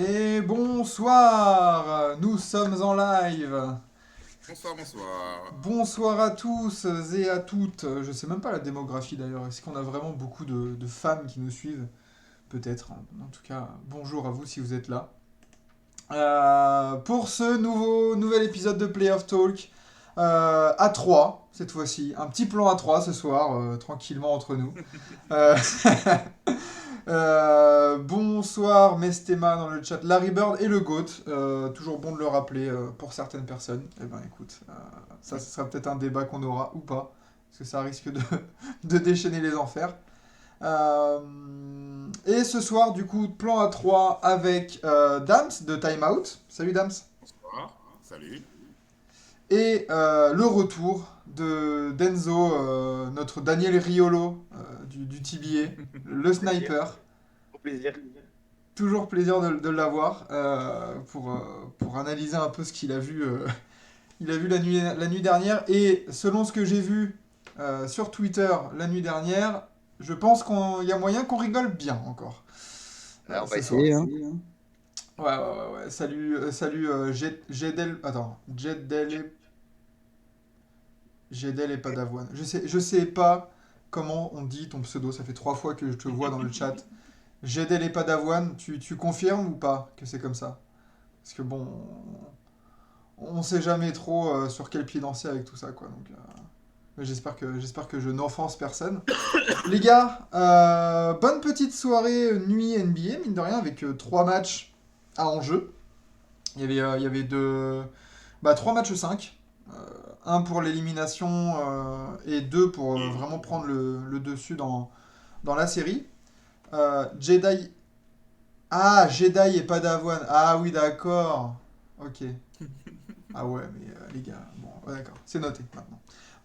Et bonsoir, nous sommes en live. Bonsoir, bonsoir. Bonsoir à tous et à toutes. Je sais même pas la démographie d'ailleurs. Est-ce qu'on a vraiment beaucoup de femmes qui nous suivent? Peut-être. En tout cas, bonjour à vous si vous êtes là. Pour ce nouvel épisode de Play of Talk, à 3 cette fois-ci. Un petit plan à 3 ce soir, tranquillement entre nous. Euh, bonsoir Mestema dans le chat, Larry Bird et le GOAT, toujours bon de le rappeler pour certaines personnes. Eh ben écoute, ça ce sera peut-être un débat qu'on aura ou pas, parce que ça risque de, de déchaîner les enfers. Euh, et ce soir, du coup, plan à 3 avec Dams de Time Out. Salut Dams. Bonsoir. Salut. Et le retour de Denzo, notre Daniel Riolo du TBA, le Plaisir, sniper. au plaisir. Toujours plaisir de l'avoir pour analyser un peu ce qu'il a vu, il a vu la nuit dernière. Et selon ce que j'ai vu sur Twitter la nuit dernière, je pense qu'il y a moyen qu'on rigole bien encore Ouais, on va ce soir. essayer, hein. Ouais, ouais, ouais, ouais. Salut Jedel. Attends, Jedel et pas d'avoine. Je sais pas comment on dit ton pseudo, ça fait 3 fois que je te vois dans le chat. Jedel et pas d'avoine, tu confirmes ou pas que c'est comme ça? Parce que bon, on sait jamais trop sur quel pied danser avec tout ça, quoi. Donc, mais j'espère que je n'offense personne. Les gars, bonne petite soirée nuit NBA, mine de rien, avec 3 matchs à enjeu. Il y avait bah, 3 matchs 5. Un pour l'élimination et deux pour vraiment prendre le dessus dans la série. Jedi. Ah, Jedi et pas d'avoine. Ah oui, d'accord. Ok. Ah ouais, mais les gars, bon, ouais, d'accord, c'est noté maintenant.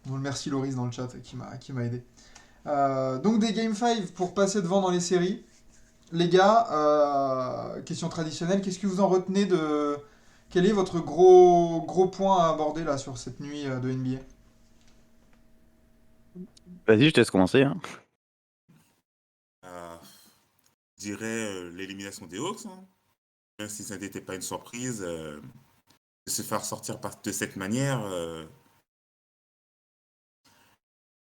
Bon, merci Loris dans le chat qui m'a aidé. Donc des Game 5 pour passer devant dans les séries. Les gars, question traditionnelle, qu'est-ce que vous en retenez de... Quel est votre gros point à aborder là sur cette nuit de NBA? Vas-y, je te laisse commencer, hein. Euh, je dirais l'élimination des Hawks, hein. Même si ça n'était pas une surprise, de se faire sortir de cette manière,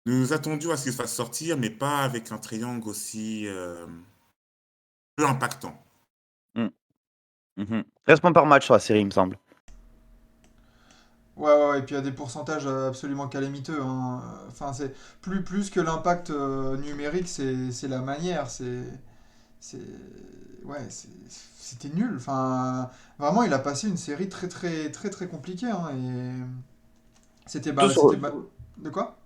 nous nous attendions à ce qu'il se fasse sortir, mais pas avec un triangle aussi peu impactant. Mm. Mhm. 13 points par match sur la série, il me semble. Ouais, ouais, ouais, et puis il y a des pourcentages absolument calamiteux, hein. Enfin, c'est plus que l'impact numérique, c'est la manière, c'est, ouais, c'était nul. Enfin, vraiment, il a passé une série très compliquée, hein, et Surtout sur, de quoi?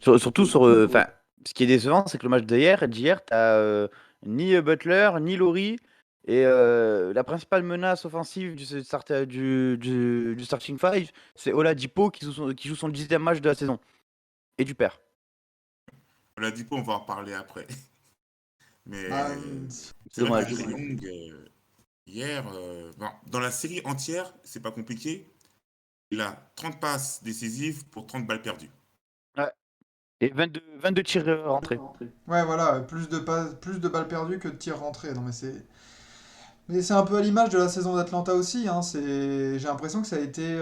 surtout sur, enfin, ce qui est décevant, c'est que le match d'hier, t'as ni Butler, ni Laurie, et la principale menace offensive du starting five, c'est Oladipo qui joue son 10e match de la saison. Et du perd. On l'a dit pas, on va en parler après. Bah, Mais C'est c'est vrai que dommage. Trae Young, hier, bon, dans la série entière, c'est pas compliqué. Il a 30 passes décisives pour 30 balles perdues. Ouais. Et 22 tirs rentrés. ouais, voilà, plus de balles perdues que de tirs rentrés. Non, mais c'est un peu à l'image de la saison d'Atlanta aussi, hein. J'ai l'impression que ça a été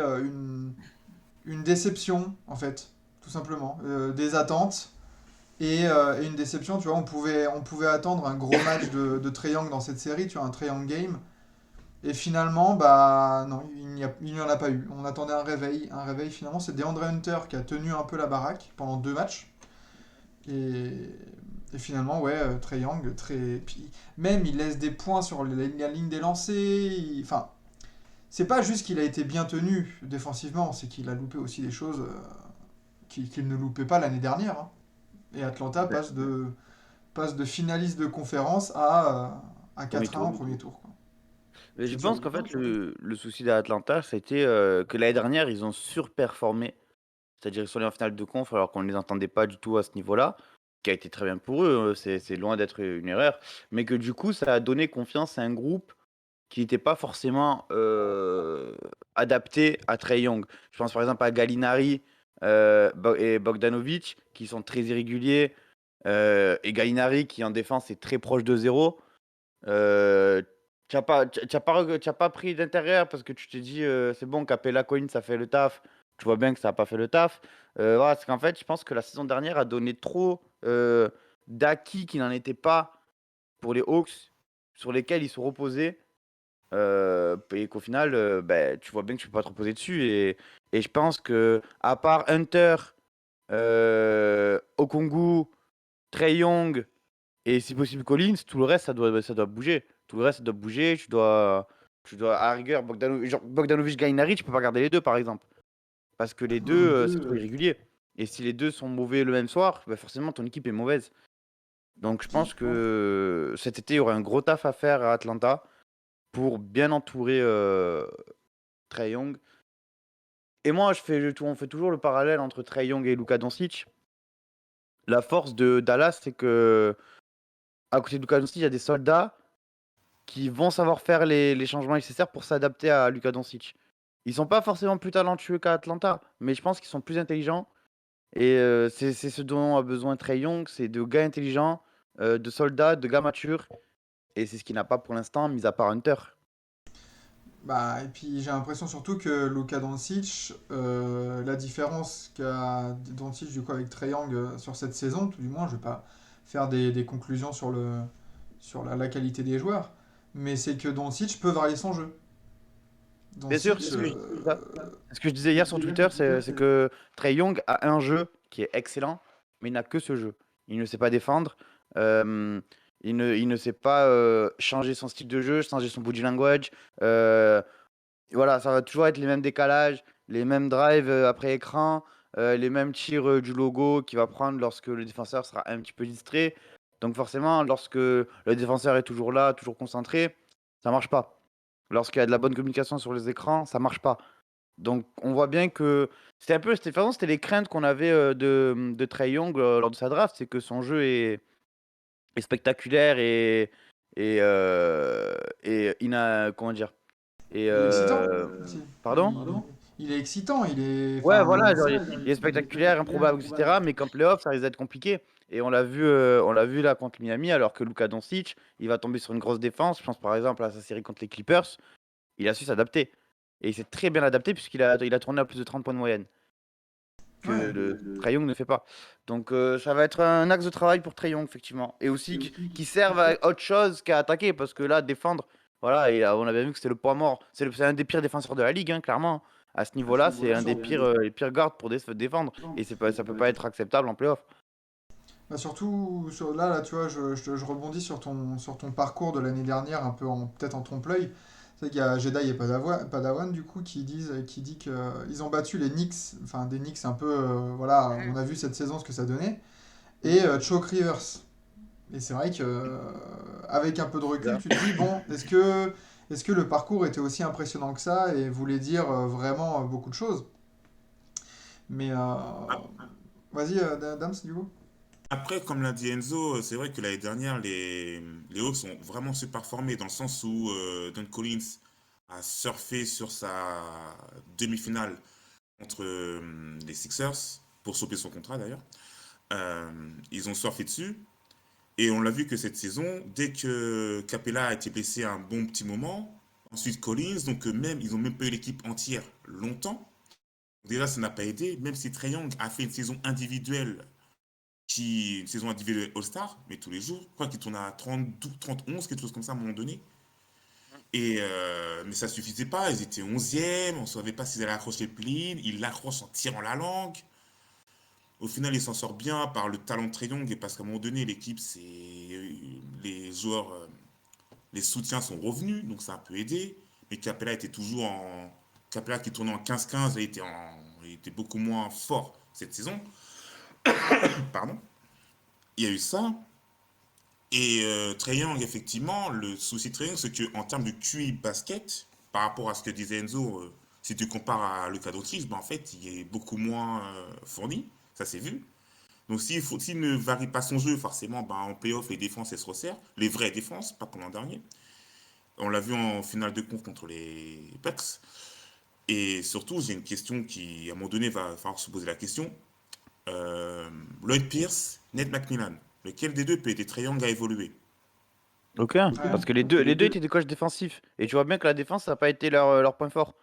une déception, en fait, tout simplement. Des attentes et une déception, tu vois. On pouvait attendre un gros match de Trae Young dans cette série, tu vois, un Trae Young game. Et finalement, bah non, il n'y en a pas eu. On attendait un réveil. Un réveil, finalement, c'est DeAndre Hunter qui a tenu un peu la baraque pendant 2 matchs. Et, et finalement, ouais, Trae Young, puis même il laisse des points sur la ligne des lancers. Enfin, c'est pas juste qu'il a été bien tenu défensivement, c'est qu'il a loupé aussi des choses qu'il ne loupait pas l'année dernière, hein. Et Atlanta passe de finaliste de conférence à Premier 4-1 tour. au premier tour, quoi. Mais je C'est dur. pense qu'en fait, le souci d'Atlanta, c'était que l'année dernière, ils ont surperformé. C'est-à-dire qu'ils sont allés en finale de conf alors qu'on ne les entendait pas du tout à ce niveau-là, qui a été très bien pour eux, c'est loin d'être une erreur. Mais que du coup, ça a donné confiance à un groupe qui n'était pas forcément adapté à Trae Young. Je pense par exemple à Gallinari et Bogdanovic, qui sont très irréguliers, et Gallinari qui en défense est très proche de zéro. Euh, Tu as pas pris d'intérieur parce que tu t'es dit c'est bon, Capella Coin, ça fait le taf. Tu vois bien que ça n'a pas fait le taf. Voilà, c'est qu'en fait, je pense que la saison dernière a donné trop d'acquis qui n'en étaient pas pour les Hawks, sur lesquels ils sont reposés. Et qu'au final, ben, tu vois bien que tu peux pas te reposer dessus. Et je pense que, à part Hunter, Okongu, Trey Young et si possible Collins, tout le reste, ça doit bouger. Tout le reste, ça doit bouger. Tu dois à la rigueur, Bogdanovic, Gainari, tu peux pas garder les deux, par exemple. Parce que les deux, c'est trop irrégulier. Et si les deux sont mauvais le même soir, ben forcément, ton équipe est mauvaise. Donc, je pense que cet été, il y aura un gros taf à faire à Atlanta pour bien entourer Trae Young. Et moi, on fait toujours le parallèle entre Trae Young et Luka Doncic. La force de Dallas, c'est que à côté de Luka Doncic, il y a des soldats qui vont savoir faire les changements nécessaires pour s'adapter à Luka Doncic. Ils sont pas forcément plus talentueux qu'à Atlanta, mais je pense qu'ils sont plus intelligents. Et c'est ce dont a besoin Trae Young, c'est de gars intelligents, de soldats, de gars matures. Et c'est ce qu'il n'a pas pour l'instant, mis à part Hunter. Bah, et puis j'ai l'impression surtout que Luka Doncic, la différence qu'a Doncic du coup avec Trae Young sur cette saison, tout du moins, je vais pas faire des conclusions sur la qualité des joueurs, mais c'est que Doncic peut varier son jeu. Bien sûr, Doncic, c'est ce que je disais, ça. Ce que je disais hier sur Twitter, c'est que Trae Young a un jeu qui est excellent, mais il n'a que ce jeu. Il ne sait pas défendre, euh, il ne sait pas changer son style de jeu, changer son body language. euh, voilà, ça va toujours être les mêmes décalages, les mêmes drives après écran, les mêmes tirs du logo qu'il va prendre lorsque le défenseur sera un petit peu distrait. Donc forcément, lorsque le défenseur est toujours là, toujours concentré, ça marche pas. Lorsqu'il y a de la bonne communication sur les écrans, ça marche pas. Donc on voit bien que de toute façon, c'était les craintes qu'on avait de Trae Young lors de sa draft, c'est que son jeu est spectaculaire et comment dire, et il est excitant aussi. pardon? Il est excitant, il est, Ouais, enfin, voilà, genre, il est spectaculaire, improbable, etc. Mais qu'en playoff, ça risque d'être compliqué. Et on l'a vu là contre Miami, alors que Luka Doncic, il va tomber sur une grosse défense. Je pense par exemple à sa série contre les Clippers. Il a su s'adapter. Et il s'est très bien adapté puisqu'il a tourné à plus de 30 points de moyenne, que ouais. le Trae Young ne fait pas. Donc ça va être un axe de travail pour Trae Young, effectivement. Et aussi qui servent à autre chose qu'à attaquer, parce que là, défendre, voilà, et on a bien vu que c'était le poids mort. C'est un des pires défenseurs de la ligue, hein, clairement. À ce niveau-là, c'est un des pires, les pires gardes pour défendre. Et ça peut pas être acceptable en playoff. Bah surtout, là, tu vois, je rebondis sur ton parcours de l'année dernière, un peu peut-être en trompe-l'œil. C'est qu'il y a Jedi et Padawan, du coup, qui dit qu'ils ont battu les Knicks, enfin des Knicks un peu, voilà, on a vu cette saison ce que ça donnait, et Chalk Rivers. Et c'est vrai que, avec un peu de recul, tu te dis, bon, est-ce que le parcours était aussi impressionnant que ça et voulait dire vraiment beaucoup de choses? Mais, vas-y, Dams, du coup. Après, comme l'a dit Enzo, c'est vrai que l'année dernière, les Hawks ont vraiment su performer dans le sens où Don Collins a surfé sur sa demi-finale contre les Sixers pour sauver son contrat d'ailleurs. Ils ont surfé dessus et on l'a vu que cette saison, dès que Capella a été blessé un bon petit moment, ensuite Collins, donc même ils ont même pas eu l'équipe entière longtemps. Déjà, ça n'a pas aidé, même si Trae Young a fait une saison individuelle All-Star, mais tous les jours, je crois qu'il tourne à 30, 31, quelque chose comme ça à un moment donné. Mais ça suffisait pas, ils étaient 11e, on ne savait pas s'ils allaient accrocher le play, ils l'accrochent en tirant la langue. Au final, il s'en sort bien par le talent de Trae Young et parce qu'à un moment donné, l'équipe, les joueurs, les soutiens sont revenus, donc ça a un peu aidé. Mais Capella qui tournait en 15-15, il était beaucoup moins fort cette saison. Pardon. Il y a eu ça. Et Trae Young, effectivement, le souci de Trae Young, c'est qu'en termes de QI basket, par rapport à ce que disait Enzo, si tu compares à Luka Doncic, ben, en fait, il est beaucoup moins fourni, ça s'est vu. Donc s'il ne varie pas son jeu, forcément, ben, en playoff, les défenses, elles se resserrent. Les vraies défenses, pas comme l'an dernier. On l'a vu en finale de conf contre les Bucks. Et surtout, j'ai une question qui, à un moment donné, va falloir se poser la question. Lloyd Pierce, Nate McMillan, lequel des deux peut aider Trae Young à évoluer? Ok, Ouais. parce que les deux étaient des coachs défensifs. Et tu vois bien que la défense, ça n'a pas été leur point fort.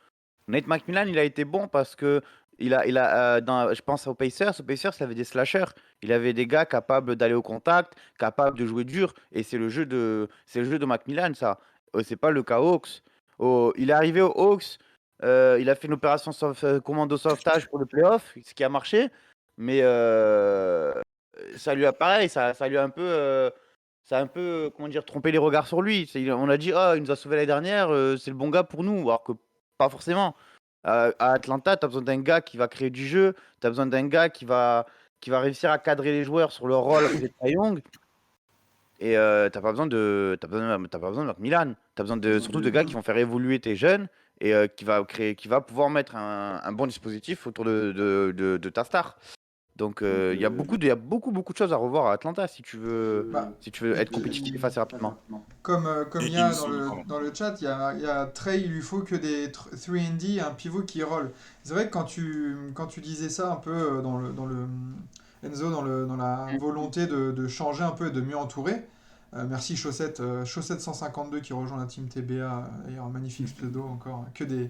Nate McMillan, il a été bon parce que je pense aux Pacers. Aux Pacers, il avait des slashers. Il avait des gars capables d'aller au contact, capables de jouer dur. Et c'est le jeu de McMillan, ça. C'est pas le cas aux Hawks. Il est arrivé aux Hawks. Il a fait une opération commando sauvetage pour le playoff, ce qui a marché. Mais ça lui a pareil, ça lui a un peu, comment dire, trompé les regards sur lui. On a dit, ah, il nous a sauvé l'année dernière, c'est le bon gars pour nous, alors que pas forcément. À Atlanta, tu as besoin d'un gars qui va créer du jeu, tu as besoin d'un gars qui va réussir à cadrer les joueurs sur leur rôle à côté de Trae Young. Et t'as pas besoin de Milan. Tu as besoin surtout de gars qui vont faire évoluer tes jeunes et qui va pouvoir mettre un bon dispositif autour de ta star. Donc il y a beaucoup, beaucoup de choses à revoir à Atlanta Bah, si tu veux être compétitif assez rapidement. comme Et il y il me a semble, pardon. dans le chat, il y a Trey, il lui faut que des 3&D, un pivot qui roll. C'est vrai que quand tu disais ça un peu Enzo, dans la volonté de changer un peu et de mieux entourer, merci Chaussette 152 qui rejoint la team TBA, et un magnifique pseudo encore, que des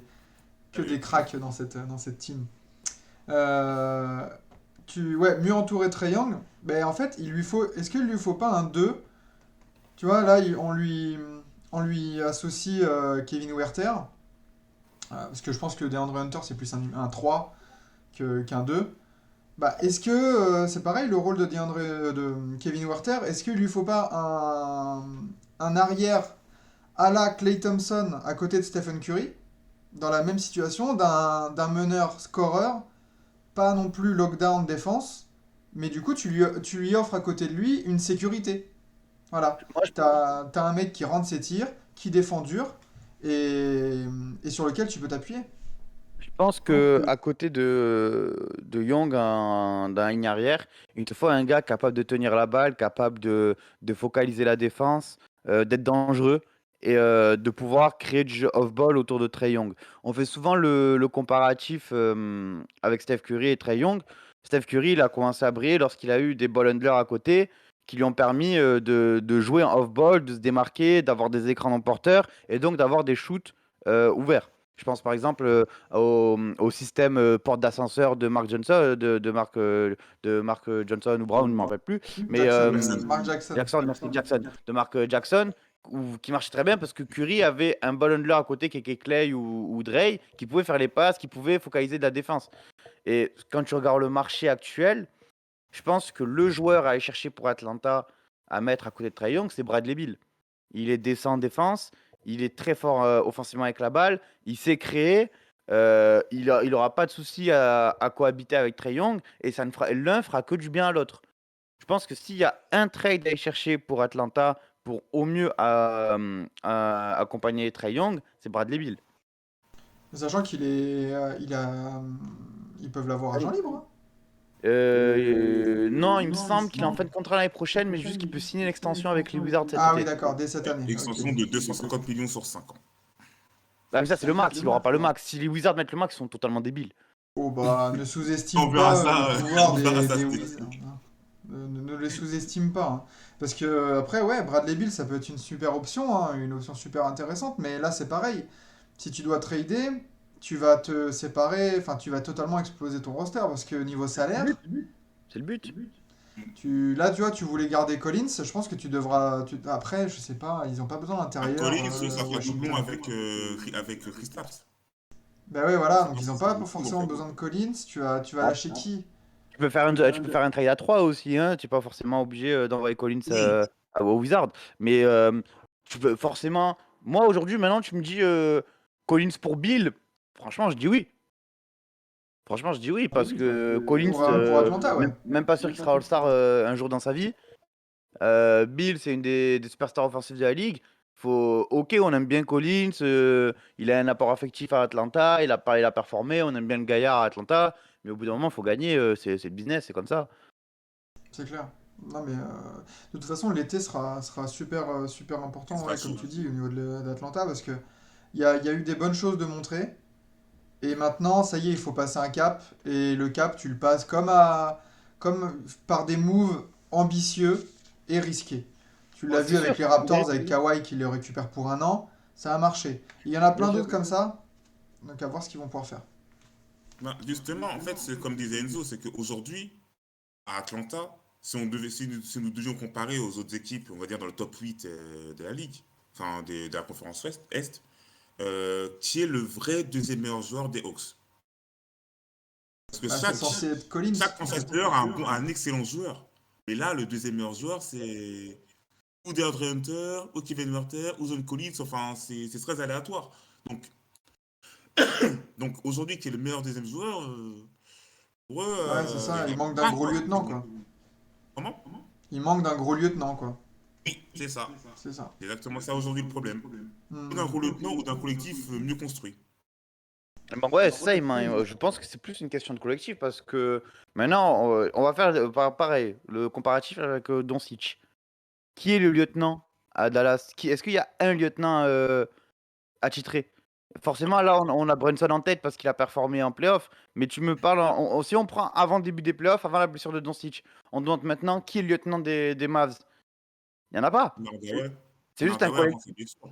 cracks dans cette team. Euh, ouais, mieux entourer Trae Young, ben en fait, est-ce qu'il lui faut pas un 2? Tu vois, là, on lui associe Kevin Werther, parce que je pense que DeAndre Hunter, c'est plus un 3 qu'un 2. Bah, est-ce que c'est pareil le rôle de Kevin Werther? Est-ce qu'il lui faut pas un arrière à la Klay Thompson à côté de Stephen Curry, dans la même situation, d'un meneur scoreur, pas non plus lockdown défense, mais du coup, tu lui offres à côté de lui une sécurité. Voilà. Moi, T'as un mec qui rentre ses tirs, qui défend dur, et, et sur lequel tu peux t'appuyer. je pense que à côté de Young, d'un ligne arrière, il te faut un gars capable de tenir la balle, capable de focaliser la défense, d'être dangereux et de pouvoir créer du jeu off-ball autour de Trae Young. On fait souvent le comparatif avec Steph Curry et Trae Young. Steph Curry, il a commencé à briller lorsqu'il a eu des ball handlers à côté qui lui ont permis de jouer en off-ball, de se démarquer, d'avoir des écrans non porteurs et donc d'avoir des shoots ouverts. Je pense par exemple au système porte d'ascenseur de Mark Johnson, de Mark Johnson ou Brown, je ne m'en rappelle plus, mais Jackson. Mark Jackson. Jackson, merci Jackson, de Mark Jackson, qui marchait très bien parce que Curry avait un ball handler à côté qui était Clay ou Dre, qui pouvait faire les passes, qui pouvait focaliser de la défense. Et quand tu regardes le marché actuel, je pense que le joueur à aller chercher pour Atlanta à mettre à côté de Trae Young, c'est Bradley Beal. Il est décent en défense, il est très fort offensivement avec la balle, il sait créer, il aura pas de souci à cohabiter avec Trae Young et l'un fera que du bien à l'autre. Je pense que s'il y a un trade à aller chercher pour Atlanta pour au mieux accompagner Trae Young, c'est Bradley Beal. Sachant ils peuvent l'avoir agent libre, hein. Non, il me semble qu'il est en fin de contrat l'année prochaine, mais juste qu'il peut signer l'extension avec les Wizards cet Ah oui, été. d'accord, dès cette année. Ok. Extension de 250 millions sur 5 ans. Ah, mais ça, c'est le max, il aura pas le max. Si les Wizards mettent le max, ils sont totalement débiles. Oh bah, ne On sous-estime verra pas le ça, pouvoir on verra ça des cet Wizards, été. hein. Ne les sous-estime pas, hein. Parce que après, ouais, Bradley Beal, ça peut être une super option, hein, une option super intéressante, mais là, c'est pareil. Si tu dois trader, tu vas te séparer, enfin, tu vas totalement exploser ton roster, parce que niveau C'est le salaire, but. C'est le but. là, tu vois, tu voulais garder Collins, je pense que tu devras. Après, je sais pas, ils ont pas besoin À d'intérieur, Collins, ça fera doublon Washington. avec Kristaps. Bah ouais, voilà, donc Kristaps, ils ont ça sera pas beaucoup en forcément fait. besoin de Collins, tu vas Ah, lâcher qui? tu peux faire un trade à 3 aussi, hein. Tu n'es pas forcément obligé d'envoyer Collins Oui, au Wizard. Mais tu peux forcément. Moi, aujourd'hui, maintenant, tu me dis Collins pour Bill. Franchement, je dis oui. Franchement, je dis oui, parce que Collins, Pour Atlanta, ouais. même pas sûr qu'il sera All-Star un jour dans sa vie. Bill, c'est une des superstars offensives de la ligue. Ok, on aime bien Collins, il a un apport affectif à Atlanta, il a performé, on aime bien le gaillard à Atlanta, mais au bout d'un moment, il faut gagner, c'est le business, c'est comme ça. C'est clair. Non, mais de toute façon, l'été sera super, super il important, sera ouais, comme chaud. tu dis, au niveau d'Atlanta, parce que il y a eu des bonnes choses de montrer, et maintenant, ça y est, il faut passer un cap, et le cap, tu le passes comme par des moves ambitieux et risqués. Tu Tu Ouais, l'as c'est vu avec sûr. les Raptors, avec Kawhi qui le récupère pour un an. Ça a marché. Il y en a Bien plein sûr. d'autres comme ça. Donc à voir ce qu'ils vont pouvoir faire. Ben, justement, en fait, c'est comme disait Enzo, c'est qu'aujourd'hui, à Atlanta, si nous devions comparer aux autres équipes, on va dire dans le top 8 de la ligue, enfin de la conférence Est, qui est le vrai deuxième meilleur joueur des Hawks? Parce que Bah, c'est censé être Collins. chaque franchisseur a un excellent joueur. Mais là, le deuxième meilleur joueur, c'est ou DeAndre Hunter, ou Kevin Huerter, ou John Collins. Enfin, c'est très aléatoire. Donc, donc aujourd'hui, qui est le meilleur deuxième joueur, pour eux, Ouais, c'est ça. il n'y Il a manque d'un pas gros quoi. lieutenant, quoi. Comment? Il manque d'un gros lieutenant, quoi. Oui, c'est ça. C'est ça. C'est exactement ça aujourd'hui le problème. Ou d'un Hmm. gros lieutenant ou d'un collectif mieux construit. Bon, ouais, c'est ça, je pense que c'est plus une question de collectif parce que maintenant, on va faire pareil, le comparatif avec Doncic. Qui est le lieutenant à Dallas? Est-ce qu'il y a un lieutenant attitré? Forcément, là, on a Brunson en tête parce qu'il a performé en playoff. Mais tu me parles, si on prend avant le début des playoffs, avant la blessure de Doncic, on demande maintenant qui est le lieutenant des Mavs. Il n'y en a pas. Hardaway, C'est juste un Hardaway avant collectif. ses blessures.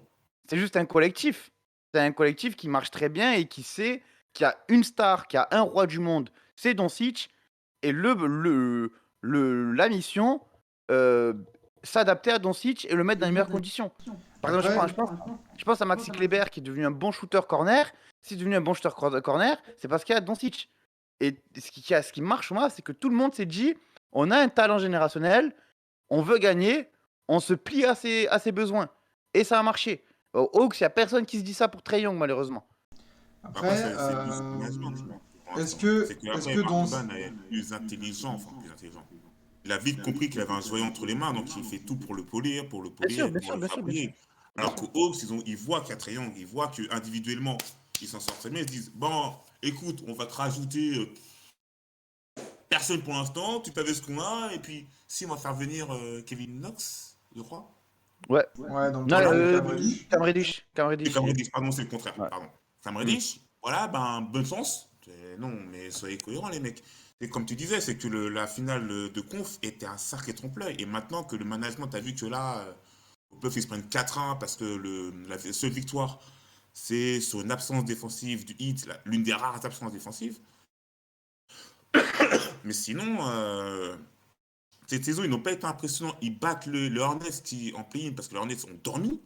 C'est juste un collectif. C'est un collectif qui marche très bien et qui sait qu'il y a une star, qu'il y a un roi du monde, c'est Doncic. Et la mission, euh, s'adapter à Doncic et le mettre dans les meilleures conditions. Par exemple, Après, je pense à Maxi Kleber qui est devenu un bon shooter corner. S'il est devenu un bon shooter corner, c'est parce qu'il y a Doncic. Et ce qui marche, moi, c'est que tout le monde s'est dit on a un talent générationnel, on veut gagner, on se plie à ses besoins. Et ça a marché. Aux Hawks, il n'y a personne qui se dit ça pour Trae Young, malheureusement. Après, après, c'est plus management, je pense, pour est-ce l'instant. que, C'est est-ce qu'après, que Mark dans, Cuban est plus intelligent, enfin plus intelligent. Il a vite compris qu'il avait un joyau entre les mains, donc il fait tout pour le Bien polir sûr, et bien pour sûr, le bien faire sûr, bien sûr. briller. Bien Alors sûr. qu'aux Hawks, ils voient qu'il y a Trae Young, ils voient qu'individuellement, ils s'en sortent très bien. Ils se disent, bon, écoute, on va te rajouter personne pour l'instant, tu peux avec ce qu'on a, et puis si on va faire venir Kevin Knox, je crois. Ouais. ouais, dans le Non, trade Voilà, de Cam Reddish. Cam et Reddish, Cam Reddish, pardon, c'est le contraire, ouais. pardon. Cam Mm. Reddish, voilà, ben, bonne chance. Non, mais soyez cohérents, les mecs. Et comme tu disais, c'est que la finale de conf était un sacré trompe-l'œil. Et maintenant que le management a vu que là, au playoff, ils se prennent 4-1 parce que la seule victoire, c'est sur une absence défensive du Heat, l'une des rares absences défensives. Mais sinon, cette saison, ils n'ont pas été impressionnants. Ils battent le Hornets qui, en play-in parce que les Hornets ont dormi.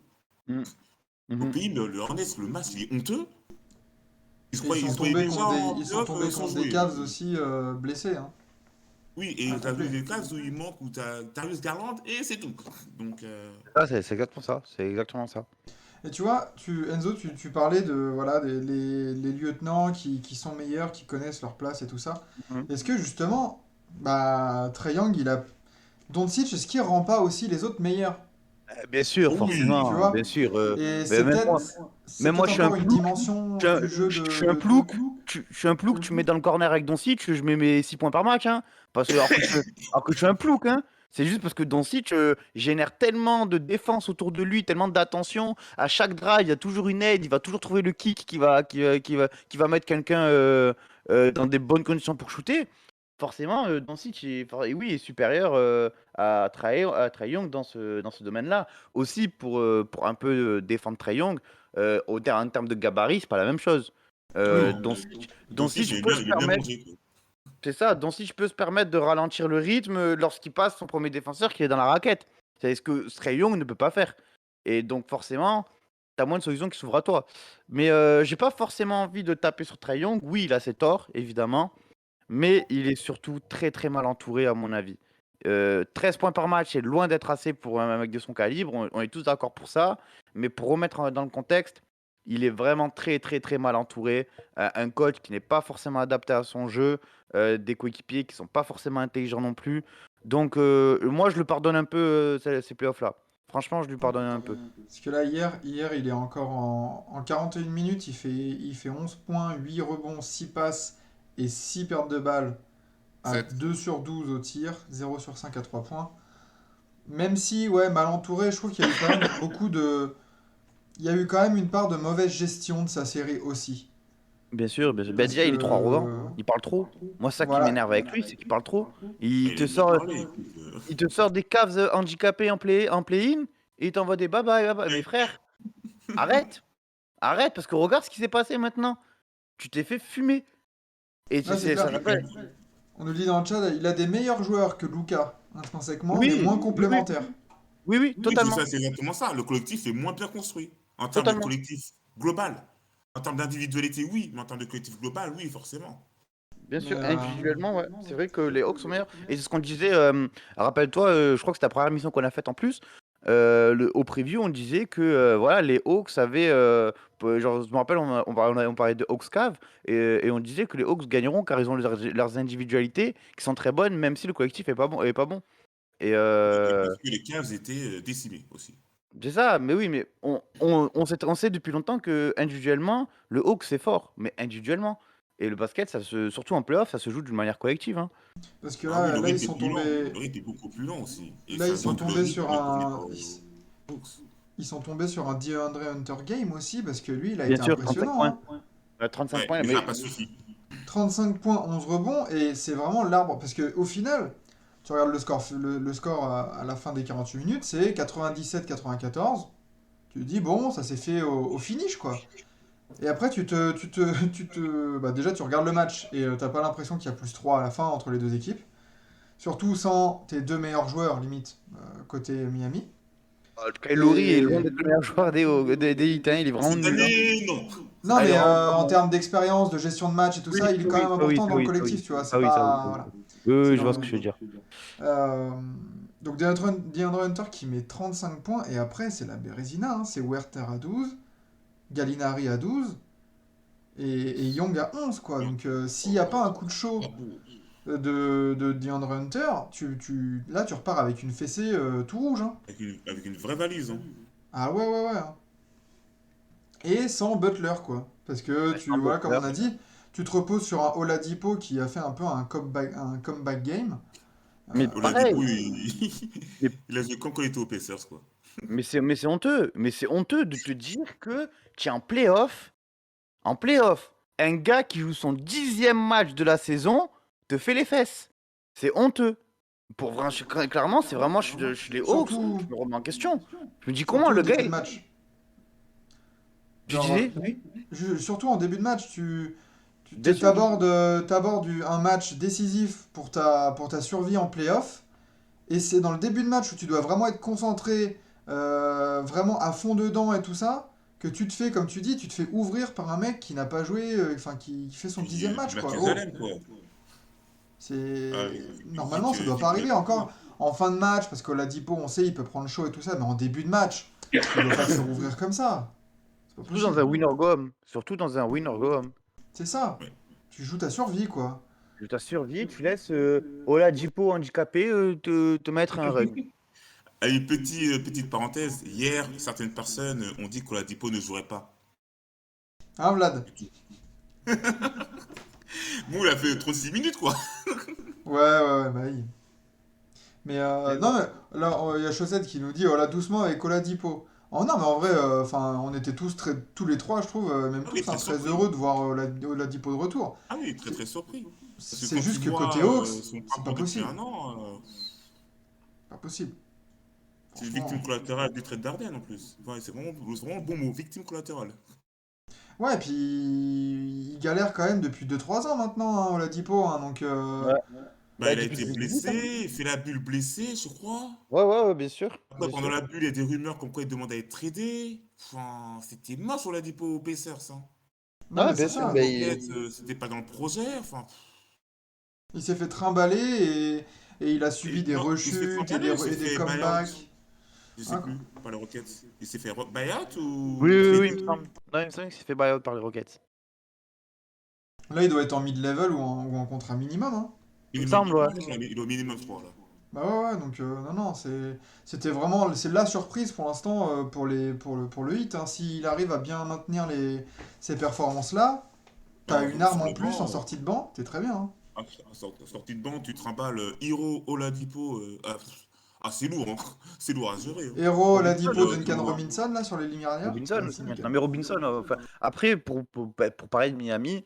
Mm. Au Mhm. play-in, le Hornets, le match, il est honteux. Et Ils se croyaient déjà en ils sont playoff tombés sans contre des jouer. Cavs aussi blessés, hein. Oui, Ah, et t'as vu complet. des cas où il manque, où t'as Darius Garland, et c'est tout. Donc, Ah, c'est exactement ça. C'est exactement ça. Et tu vois, Enzo, tu parlais de voilà, les lieutenants qui sont meilleurs, qui connaissent leur place et tout ça. Mhm. Est-ce que justement, bah, Trae Young, Doncic, est-ce qu'il rend pas aussi les autres meilleurs? Bien sûr, oh oui, Tu forcément, vois? bien sûr. Et Mais c'est peut-être je suis un encore une plouc. dimension du jeu Je suis un de... plouc. Je suis un plouc. Tu me mets dans le corner avec Doncic, je mets mes 6 points par match. Hein, parce que, alors que je suis un plouc. Hein. C'est juste parce que Doncic génère tellement de défense autour de lui, tellement d'attention. À chaque drive, il y a toujours une aide. Il va toujours trouver le kick qui va mettre quelqu'un dans des bonnes conditions pour shooter. Forcément, Doncic oui, est supérieur à Trae Young dans ce domaine-là. Aussi, pour un peu défendre Trae Young, en termes de gabarit, c'est pas la même chose. non. Doncic, Doncic peut se il est bien permettre, mangé, quoi. c'est ça, Doncic peut se permettre de ralentir le rythme lorsqu'il passe son premier défenseur qui est dans la raquette. C'est ce que Trae Young ne peut pas faire. Et donc, forcément, t'as moins de solutions qui s'ouvrent à toi. Mais j'ai pas forcément envie de taper sur Trae Young. Oui, il a ses torts, évidemment. Mais il est surtout très très mal entouré à mon avis. 13 points par match, c'est loin d'être assez pour un mec de son calibre, on est tous d'accord pour ça. Mais pour remettre dans le contexte, il est vraiment très très très mal entouré. Un coach qui n'est pas forcément adapté à son jeu, des coéquipiers qui sont pas forcément intelligents non plus. Donc moi je le pardonne un peu ces playoffs-là. Franchement, je lui pardonne un peu. Parce que là, hier, il est encore en 41 minutes, il fait 11 points, 8 rebonds, 6 passes et 6 pertes de balles à 7. 2 sur 12 au tir, 0 sur 5 à 3 points. Même si, ouais, mal entouré, je trouve qu'il y a eu quand même beaucoup de... Il y a eu quand même une part de mauvaise gestion de sa série aussi. Bien sûr, bien sûr. Bah, Parce déjà, il est trop arrogant. que, Il parle trop. Moi, c'est ça qui voilà. m'énerve avec lui, c'est qu'il parle trop. Ah, Il il te aime bien sort, parler, écoute. il te sort des caves handicapés en play-in et il t'envoie des bye bye, bye bye. Mais frère, arrête, arrête, parce que regarde ce qui s'est passé maintenant. Tu t'es fait fumer. Et Ouais, c'est ça clair. s'appelle. On nous dit dans le chat, il a des meilleurs joueurs que Luka, intrinsèquement, mais Oui, moins oui, oui, complémentaires. oui, oui, Oui, c'est totalement, ça, c'est exactement ça. Le collectif est moins bien construit. En termes de totalement. collectif global. En termes d'individualité, oui, mais en termes de collectif global, oui, forcément. Bien Mais sûr, individuellement, ouais. C'est vrai que les Hawks sont meilleurs. Et c'est ce qu'on disait, rappelle-toi, je crois que c'était la première mission qu'on a faite en plus. Au preview, on disait que voilà, les Hawks avaient. Genre, je me rappelle, on parlait de Hawks Cave et on disait que les Hawks gagneront car ils ont leurs individualités qui sont très bonnes, même si le collectif est pas bon. Est pas bon. Et Et parce que les Cavs étaient décimés aussi. c'est ça, mais oui, mais on sait depuis longtemps que individuellement, le Hawks c'est fort, mais individuellement. Et le basket, surtout en playoff, ça se joue d'une manière collective, hein. parce que Ah oui, là, Laurie ils était sont plus lent. tombés, Laurie était beaucoup plus lent aussi. Et là, ils ça se sont voit que le tombés rythme sur est donné un, par Hawks. ils sont tombés sur un DeAndre Hunter game aussi, parce que lui, il a Bien été sûr, 35 impressionnant, points. hein. 35 Ouais, points, mais ça n'a mais pas suffi. 35 points, 11 rebonds, et c'est vraiment l'arbre. Parce que au final, tu regardes le score à la fin des 48 minutes, c'est 97-94. Tu te dis, bon, ça s'est fait au finish, quoi. Et après, bah, déjà, tu regardes le match, et t'as pas l'impression qu'il y a plus 3 à la fin entre les deux équipes. Surtout sans tes deux meilleurs joueurs, limite, côté Miami. Kyle Lowry est loin Et d'être le meilleur joueur des Heat, hein. Il est vraiment Cette nul, hein. année, non. non, Ah, il est mais vraiment pas en bon. termes d'expérience, de gestion de match et tout Oui, ça, il est quand même oui, ça oui, important ça dans le oui, ça collectif, oui. tu vois. Ça C'est oui, ça oui, pas. ça oui. Voilà. Oui, C'est oui, je vois ce dans. que je veux dire. Euh, donc DeAndre Hunter qui met 35 points, et après, c'est la Bérésina, hein. C'est Werther à 12, Gallinari à 12, et Young à 11, quoi. Non. Donc s'il n'y Oh, a oh, pas un coup de oh, chaud oh. de DeAndre Hunter, là, tu repars avec une fessée tout rouge, hein. Avec une vraie valise, hein. Ah ouais, ouais, ouais, hein. Et sans Butler, quoi. Parce que, Ouais, sans voilà, comme Butler. on a dit, tu te reposes sur un Oladipo qui a fait un peu un comeback game. Mais Oladipo, pareil, mais, il a joué quand il était aux Pacers, quoi. mais c'est honteux. Mais c'est honteux de te dire que tu es en playoff, un gars qui joue son 10e match de la saison te fait les fesses. C'est honteux. Clairement, c'est vraiment, je suis les Hawks, Surtout, je me remets en question. Je me dis comment surtout au le gars, début de match. tu Genre, disais? Oui. surtout en début de match, Bien sûr. t'abordes un match décisif pour ta survie en playoff. Et c'est dans le début de match où tu dois vraiment être concentré, vraiment à fond dedans et tout ça, que tu te fais, comme tu dis, tu te fais ouvrir par un mec qui n'a pas joué, enfin qui fait son dixième Du match, quoi. Oh, Mathusalem, quoi. Ah, normalement, ça doit pas physique, arriver encore en fin de match, parce qu'Oladipo, on sait, il peut prendre chaud et tout ça, mais en début de match, il doit pas te faire ouvrir comme ça. C'est pas Surtout dans possible. un winner go home. Surtout dans un winner go home. C'est ça. ouais. Tu joues ta survie, quoi. Je t'assure, vie, tu laisses Oladipo handicapé te mettre un run. Allez, petite parenthèse. Hier, certaines personnes ont dit qu'Oladipo ne jouerait pas. Hein, Vlad? Du tout. Bon, il a fait 36 minutes, quoi. Ouais, ouais, ouais, bah oui. Mais Mais non, bon. mais là, il y a Chaussette qui nous dit, oh là, doucement avec Oladipo. Oh non, mais en vrai, enfin, on était tous les trois, je trouve, même Ah oui, tous, hein, très très surpris. heureux de voir Oladipo de retour. Ah oui, très C'est très surpris. Parce que c'est quand tu juste que côté vois Hawks, son c'est pas parcours depuis possible. un an, Pas possible. c'est victime Franchement. collatérale du trait d'Ardenne en plus. Ouais, c'est vraiment le bon mot, victime collatérale. Ouais, et puis il galère quand même depuis 2 3 ans maintenant, hein, Oladipo, hein, donc Ouais. Bah, Bah, il a depuis été 2018, hein. blessé, il fait la bulle blessé, je crois. Ouais, ouais, ouais, bien sûr. Après, Bien pendant sûr. la bulle, il y a des rumeurs comme quoi il demande à être tradé. Enfin, c'était moche, on l'a dit pas aux Pacers, hein. non Ouais, mais bien c'est sûr. ça. Bah, Rockets, c'était pas dans le projet. Enfin, Il s'est fait trimballer et il a subi des non, il s'est fait rechutes trimballer ou il s'est et des fait buyout? comebacks. Je sais Hein, plus, par les Rockets. Il s'est fait buyout Oui, ou oui, oui, tradé? il me semble. Non, il me semble qu'il s'est fait buyout par les Rockets. là, il doit être en mid-level ou en contrat minimum, hein. Il me Minimum, semble, ouais. ouais, il est au minimum 3 là. Bah ouais, ouais, donc non, non, c'était vraiment, c'est la surprise pour l'instant pour le hit, hein. S'il arrive à bien maintenir ces performances-là, Ouais, t'as une arme sur en le plus en banc, sortie de banc, t'es très bien, hein. en sortie de banc, tu trimbales Hiro Oladipo. Ah, c'est lourd, hein. C'est lourd à gérer, hein. Héros, Robinson, Ladipo, Tu Duncan vois. Robinson, là, sur les lignes arrière. Robinson C'est aussi nickel. maintenant. Mais Robinson, enfin, après, pour parler de Miami,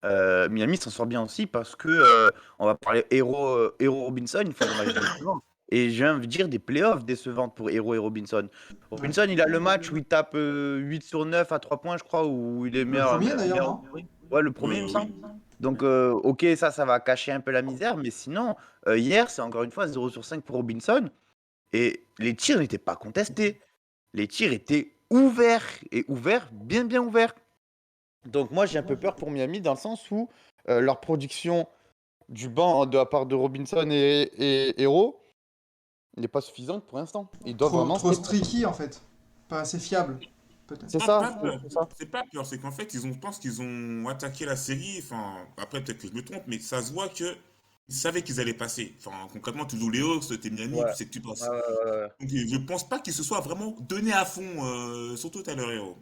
Miami s'en sort bien aussi parce que on va parler Hero Robinson, il fait des matchs décevants. Et j'ai envie de dire des playoffs décevantes pour Hero et Robinson. Ouais. Robinson, il a le match où il tape 8 sur 9 à 3 points, je crois, où il est Le premier, d'ailleurs, meilleur non? scoring. Ouais, le premier, il me semble. Oui. Donc, ok, ça va cacher un peu la misère, mais sinon, hier, c'est encore une fois 0 sur 5 pour Robinson. Et les tirs n'étaient pas contestés. Les tirs étaient ouverts, et ouverts, bien, bien ouverts. Donc moi, j'ai un peu peur pour Miami dans le sens où leur production du banc de la part de Robinson et Hero n'est pas suffisante pour l'instant. Ils doivent Trop, vraiment trop step up. streaky, en fait. Pas assez fiable, peut-être. C'est Non, ça, pas peur. c'est ça. C'est pas peur, c'est qu'en fait, je pense qu'ils ont attaqué la série. Enfin, après, peut-être que je me trompe, mais ça se voit que ils savaient qu'ils allaient passer. Enfin, concrètement, tu joues les Hawks, t'es Miami, Ouais. tu sais que tu Ouais, passes. ouais, ouais, ouais. Donc, je pense pas qu'ils se soient vraiment donné à fond, surtout à leur héros.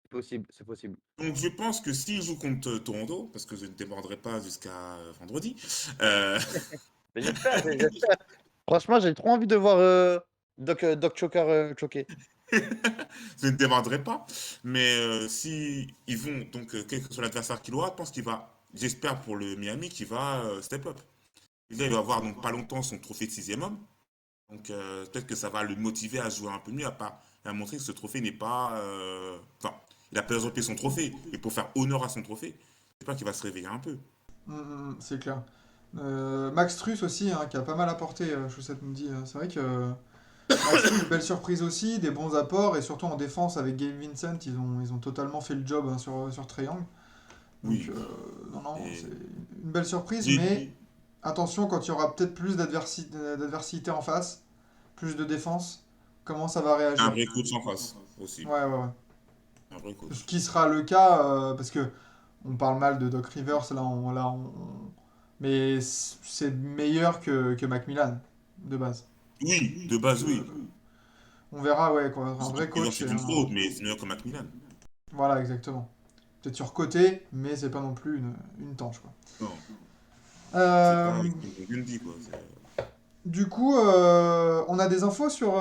C'est possible, c'est possible. Donc, je pense que s'ils jouent contre Toronto, parce que je ne déborderai pas jusqu'à vendredi, euh, Mais j'espère. Franchement, j'ai trop envie de voir Doc Choker choquer. je ne déborderai pas. Mais si ils vont, donc, quel que soit l'adversaire qu'il aura, je pense qu'il va, j'espère pour le Miami, qu'il va step up. Là, il va avoir donc pas longtemps son trophée de sixième homme. Donc peut-être que ça va le motiver à jouer un peu mieux, à montrer que ce trophée n'est pas... Enfin, il a présenté son trophée. Et pour faire honneur à son trophée, c'est pas qu'il va se réveiller un peu. C'est clair. Max Truss aussi, hein, qui a pas mal apporté, Chaussette nous dit. C'est vrai que Max Truss, belle surprise aussi, des bons apports, et surtout en défense avec Gabe Vincent, ils ont totalement fait le job, hein, sur Trae Young. Donc, Oui. non, non, c'est Et une belle surprise, j'ai mais attention quand il y aura peut-être plus d'adversité en face, plus de défense, comment ça va un réagir. vrai coach en face aussi. Ouais, ouais, ouais. Un vrai Ce coach. qui sera le cas, parce que on parle mal de Doc Rivers, mais c'est meilleur que Macmillan, de base. Oui, de Donc, base, oui. on verra, ouais, quand on aura un Surtout vrai que coach. c'est une fraude, mais c'est meilleur que Macmillan. Voilà, exactement. Peut-être surcoté, mais c'est pas non plus une tanche, quoi. Non, c'est pas Euh, Kim Gundy, quoi. du coup, on a des infos sur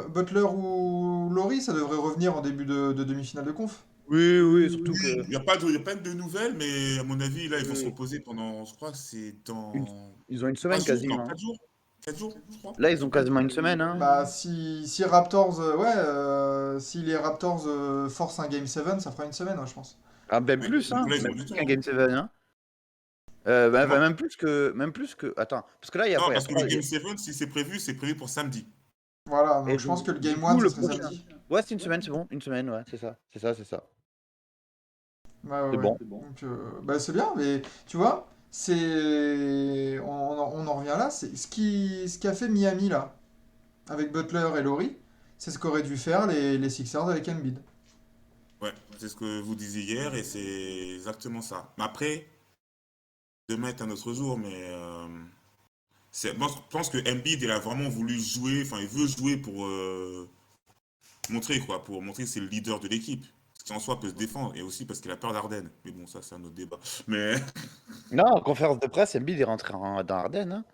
Butler ou Laurie, ça devrait revenir en début de demi-finale de conf. Oui, oui, Oui, surtout que il y a pas de nouvelles, mais à mon avis, là, ils vont se euh, reposer pendant, je crois que c'est une- dans ils ont une 3 semaine jours, non, quasiment. 4 jours. 4 jours, je crois. Là, ils ont quasiment une semaine, hein. Bah, si Raptors, si les Raptors forcent un Game 7, ça fera une semaine, ouais, je pense. Ah, ben Ouais, plus, donc hein. là, ils Même ont du plus temps, qu'un hein. Game 7, hein. Comment? Même plus que. Attends, parce que là, il y a Non, quoi? Il y a parce que le trois. Game 7, si c'est prévu pour samedi. Voilà, Et donc je pense donc, que le du Game 1, coup, ça le serait prochain. samedi. Ouais, c'est une semaine, c'est bon. Une semaine, ouais, c'est ça. C'est ça, c'est ça. Ouais, ouais, C'est ouais. bon. Donc, bah, c'est bien, mais tu vois, on en revient là, c'est ce qu'a fait Miami, là, avec Butler et Laurie, c'est ce qu'auraient dû faire les Sixers avec Embiid. Ouais, c'est ce que vous disiez hier et c'est exactement ça. Mais après, demain est un autre jour, mais moi, je pense que Embiid, il a vraiment voulu jouer, enfin, il veut jouer pour montrer, quoi, pour montrer que c'est le leader de l'équipe. Ce qui en soi peut se défendre et aussi parce qu'il a peur d'Arden. Mais bon, ça, c'est un autre débat. Mais Non, en conférence de presse, Embiid est rentré dans Ardennes, hein.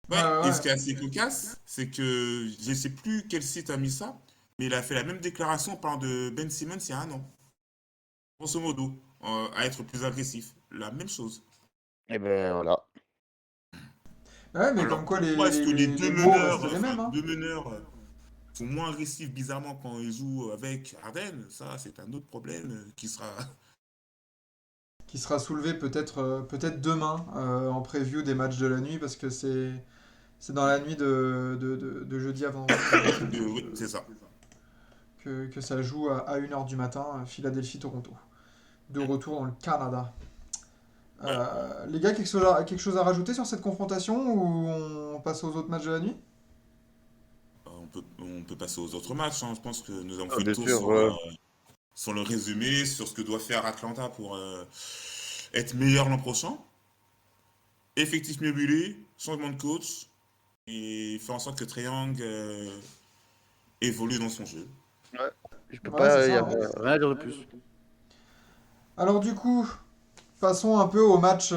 Ouais, ouais, ouais, et ce ouais. qui est assez cocasse, c'est que je ne sais plus quel site a mis ça, mais il a fait la même déclaration en parlant de Ben Simmons il y a un an. Grosso modo, à être plus agressif. La même chose. Et ben voilà. Ouais, mais comme Alors, quoi pourquoi est-ce que les les deux mots meneurs, restent les mêmes, hein. deux meneurs sont moins agressifs bizarrement quand ils jouent avec Arden? Ça, c'est un autre problème qui sera. Qui sera soulevé peut-être demain en preview des matchs de la nuit, parce que c'est dans la nuit de jeudi à vendredi Oui, c'est ça. que ça joue à 1h du matin, Philadelphie-Toronto. De retour dans le Canada. Ouais. Les gars, quelque chose à rajouter sur cette confrontation ou on passe aux autres matchs de la nuit? On peut passer aux autres matchs, hein. Je pense que nous avons Ah, fait le bien tour sûr. sur le résumé, sur ce que doit faire Atlanta pour être meilleur l'an prochain. Effectif mieux huilé, changement de coach, et faire en sorte que Trae Young évolue dans son jeu. Ouais. Je peux Ouais, c'est pas. Il y ça, a hein. rien à dire de plus. Alors du coup, passons un peu au match,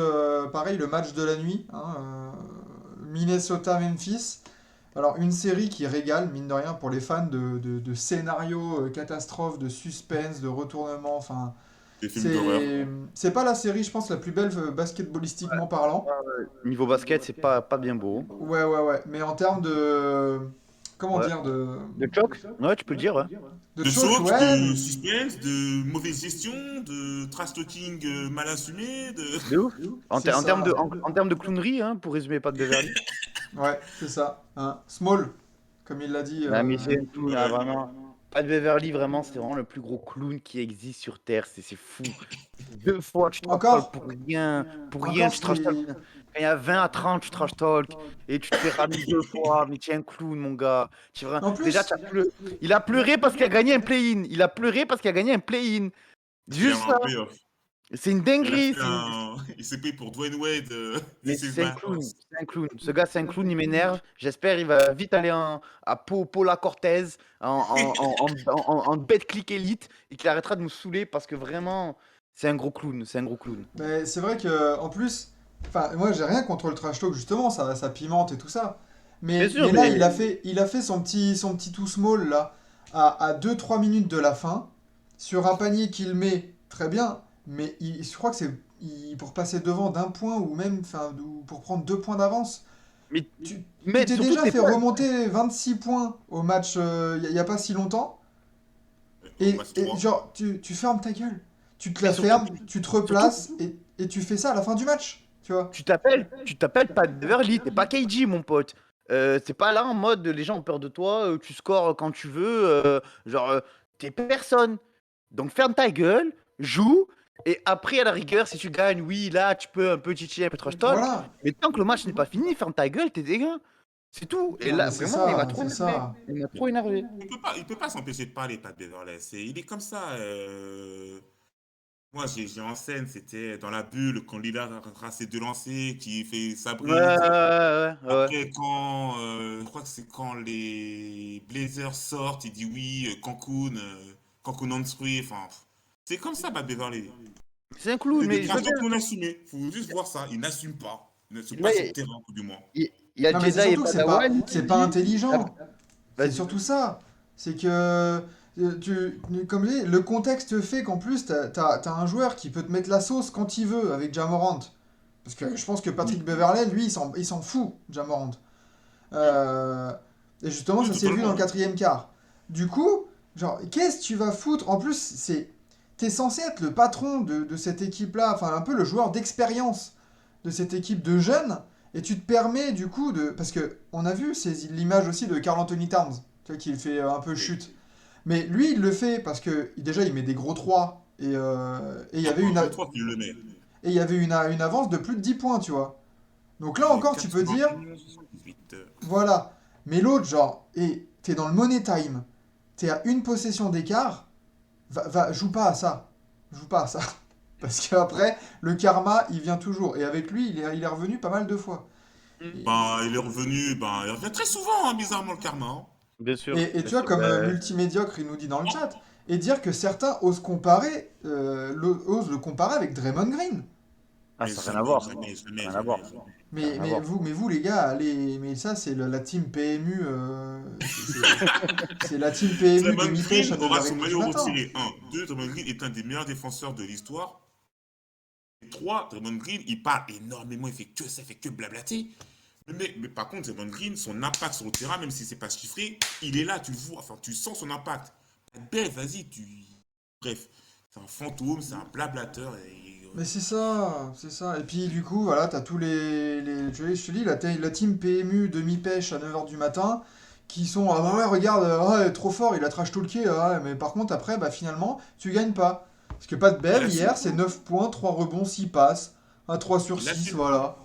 pareil, le match de la nuit, hein, Minnesota-Memphis. Alors, une série qui régale, mine de rien, pour les fans de scénarios catastrophes, de suspense, de retournement, enfin, Des films d'horreur. c'est pas la série, je pense, la plus belle basketballistiquement parlant. Niveau basket, c'est pas bien beau. Ouais, ouais, ouais. Mais en termes de. Comment Ouais. dire? De choc? Ouais, tu peux le dire, ouais. De De choke, choc, ouais. de suspense, de mauvaise gestion, de trash talking mal assumé, de. De ouf. C'est En termes ça. en termes de clownerie, hein, pour résumer pas de Beverly. Ouais, c'est ça. Hein. Small, comme il l'a dit. Non, mais c'est un clown, ah, Ouais. vraiment. Pat Beverly, vraiment, c'est vraiment le plus gros clown qui existe sur Terre. C'est fou. 2 fois, tu trash talk Encore, pour rien. Pour rien, encore, tu trash talk. Quand il y a 20 à 30, tu trash talk. Et tu te fais ramener 2 fois. Mais tu es un clown, mon gars. En Déjà, plus, il a pleuré parce qu'il a gagné un play-in. Il a pleuré parce qu'il a gagné un play-in. Parce qu'il a Juste un ça. playoff. C'est une Il a dinguerie. fait un. Il s'est payé pour Dwayne Wade, Mais This is c'est un my clown, house. c'est un clown. Ce gars, c'est un clown, il m'énerve. J'espère il va vite aller à Paula Cortez en bête click élite et qu'il arrêtera de nous saouler parce que vraiment, c'est un gros clown. C'est un gros clown. mais c'est vrai que en plus, enfin, moi j'ai rien contre le trash talk justement, ça pimente et tout ça. Bien Mais sûr, là, mais il a fait son petit tout small là, à 2-3 minutes de la fin, sur un panier qu'il met très bien, mais je crois que pour passer devant d'un point ou même, enfin, ou pour prendre 2 points d'avance. mais, Tu mais t'es surtout, déjà t'es fait pas. remonter 26 points au match il y a pas si longtemps. Au match Et 3. genre, tu fermes ta gueule. Tu te Mais la surtout, fermes, tu te surtout, replaces et tu fais ça à la fin du match. Tu vois? tu t'appelles Pat Beverly, t'es pas KG, mon pote. C'est pas là en mode les gens ont peur de toi, tu scores quand tu veux, t'es personne. Donc ferme ta gueule, joue, et après à la rigueur, si tu gagnes, oui, là tu peux un peu titiller, un peu trash talk, Voilà. mais tant que le match n'est pas fini, ferme ta gueule, t'es dégueu. C'est tout. Et Non, là, mais c'est vraiment, il m'a ça, trop c'est énervé. ça. Il m'a trop énervé. Il peut pas s'empêcher de parler, Pat Beverley. Il est comme ça. Moi, j'ai en scène, c'était dans la bulle, quand Lillard a tracé deux lancers, qui fait sa Ouais, ouais, brise. ouais, ouais, ouais. Après, quand, je crois que c'est quand les Blazers sortent, il dit oui, Cancun, Cancun on three, enfin, c'est comme ça, Pat Beverley. C'est un clown, C'est des mais je veux trash bien. talk non assumés. Faut juste voir ça. Il n'assume pas. Il n'assume Là, pas sur le terrain, tout du moins. il y a Non, mais c'est Jedi et surtout que Padawan qui c'est pas dit. Ah, intelligent. C'est vas-y. surtout ça. C'est que, comme je dis, le contexte fait qu'en plus, t'as un joueur qui peut te mettre la sauce quand il veut avec Ja Morant. Parce que je pense que Patrick Oui, Beverley, lui, il s'en fout, Ja Morant. Euh, et justement, oui, ça s'est vu dans le totalement. quatrième quart. Du coup, genre, qu'est-ce que tu vas foutre? En plus, t'es censé être le patron de cette équipe-là, enfin, un peu le joueur d'expérience de cette équipe de jeunes, et tu te permets, du coup, de. Parce que on a vu l'image aussi de Karl Anthony Towns, tu vois, qui fait un peu Oui. chute. Mais lui, il le fait parce que, déjà, il met des gros 3 et il y avait Un gros 3 qu'il le met. une avance de plus de 10 points, tu vois. Donc là Et encore, tu peux dire, 81-78. voilà. Mais l'autre, genre, et t'es dans le money time, t'es à une possession d'écart, joue pas à ça. Joue pas à ça. Parce qu'après, le karma, il vient toujours. Et avec lui, il est revenu pas mal de fois. Ben, il est revenu, ben, il revient très souvent, hein, bizarrement, le karma, hein. Bien sûr, Et bien tu vois, sûr. comme multimédiocre, il nous dit dans le chat, et dire que certains osent comparer, osent le comparer avec Draymond Green. Ah, Mais ça n'a rien à jamais, voir. jamais, Ça n'a jamais, rien à voir. jamais, jamais. Ça n'a rien à voir. Mais vous les gars, allez, mais ça, c'est la team PMU, c'est la team PMU Draymond demi-pêche Green à aura son 9h30 du maillot matin. retiré. Un. Deux, Draymond Green est un des meilleurs défenseurs de l'histoire. Trois, Draymond Green, il parle énormément, il fait que ça, il fait que blablater. Mais par contre, Draymond Green, son impact sur le terrain, même si c'est pas chiffré, il est là, tu le vois, enfin, tu sens son impact. Belle, vas-y, tu. Bref, c'est un fantôme, c'est un blablateur. Mais c'est ça, c'est ça. Et puis du coup, voilà, t'as tous je te dis, la team PMU demi-pêche à 9h du matin, qui sont, ah bah ouais, regarde, ouais, trop fort, il a trash talké, ah ouais, mais par contre, après, bah finalement, tu gagnes pas. Parce que pas de Il Bev, assume hier, c'est pas. 9 points, 3 rebonds, 6 passes, un 3 sur Il 6 assume pas. voilà.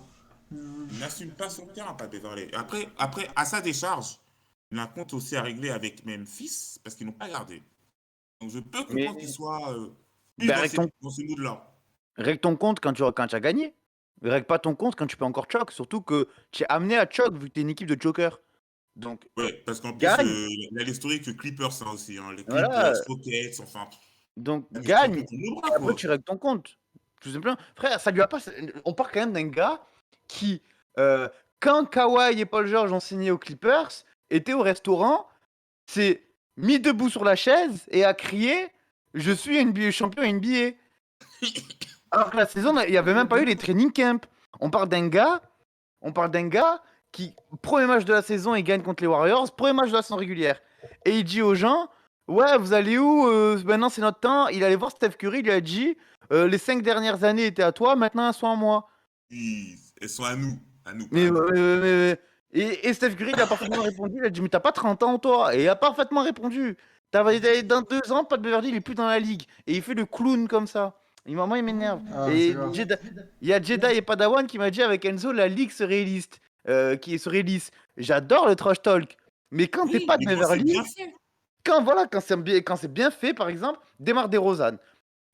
Il n'assume pas son terrain, pas Beverley. Après, à sa décharge, il a un compte aussi à régler avec Memphis, parce qu'ils n'ont pas gardé. Donc je peux comprendre qu'il Mais soit plus ben, dans ce mood-là. règle ton compte quand tu as gagné. Règle pas ton compte quand tu peux encore choc. Surtout que tu es amené à choc vu que tu es une équipe de joker. Donc, Ouais, parce qu'en plus, gagne. il a l'historique Clippers hein, aussi. Hein, les Clippers, Voilà. Rockets, enfin, Donc, il a des champions gagne. pour nos Et bras, après, quoi. tu règles ton compte. Tout simplement. Frère, ça lui a pas. On parle quand même d'un gars qui, euh, quand Kawhi et Paul George ont signé aux Clippers, était au restaurant, s'est mis debout sur la chaise et a crié je suis champion NBA. Alors que la saison, il n'y avait même pas eu les training camps. On parle d'un gars, on parle d'un gars qui, premier match de la saison, il gagne contre les Warriors, premier match de la saison régulière. Et il dit aux gens ouais, vous allez où maintenant c'est notre temps. Il allait voir Steph Curry, il lui a dit les 5 dernières années étaient à toi, maintenant elles sont à moi. Elles sont à nous. À nous, pas Mais, à lui. et Steph Curry, il a parfaitement répondu. Il a dit mais t'as pas 30 ans, toi. Et il a parfaitement répondu. Dans 2 ans, Pat Beverly, il est plus dans la ligue. Et il fait le clown comme ça. Et maman, il m'énerve. Ah, c'est Et grave. il y a Jedi et Padawan qui m'a dit avec Enzo, la ligue serait lisse. Qui serait lisse. J'adore le trash talk. Mais quand t'es Oui, Pat mais quand c'est Beverly, bien fait. quand c'est bien fait, par exemple, démarre DeRozan.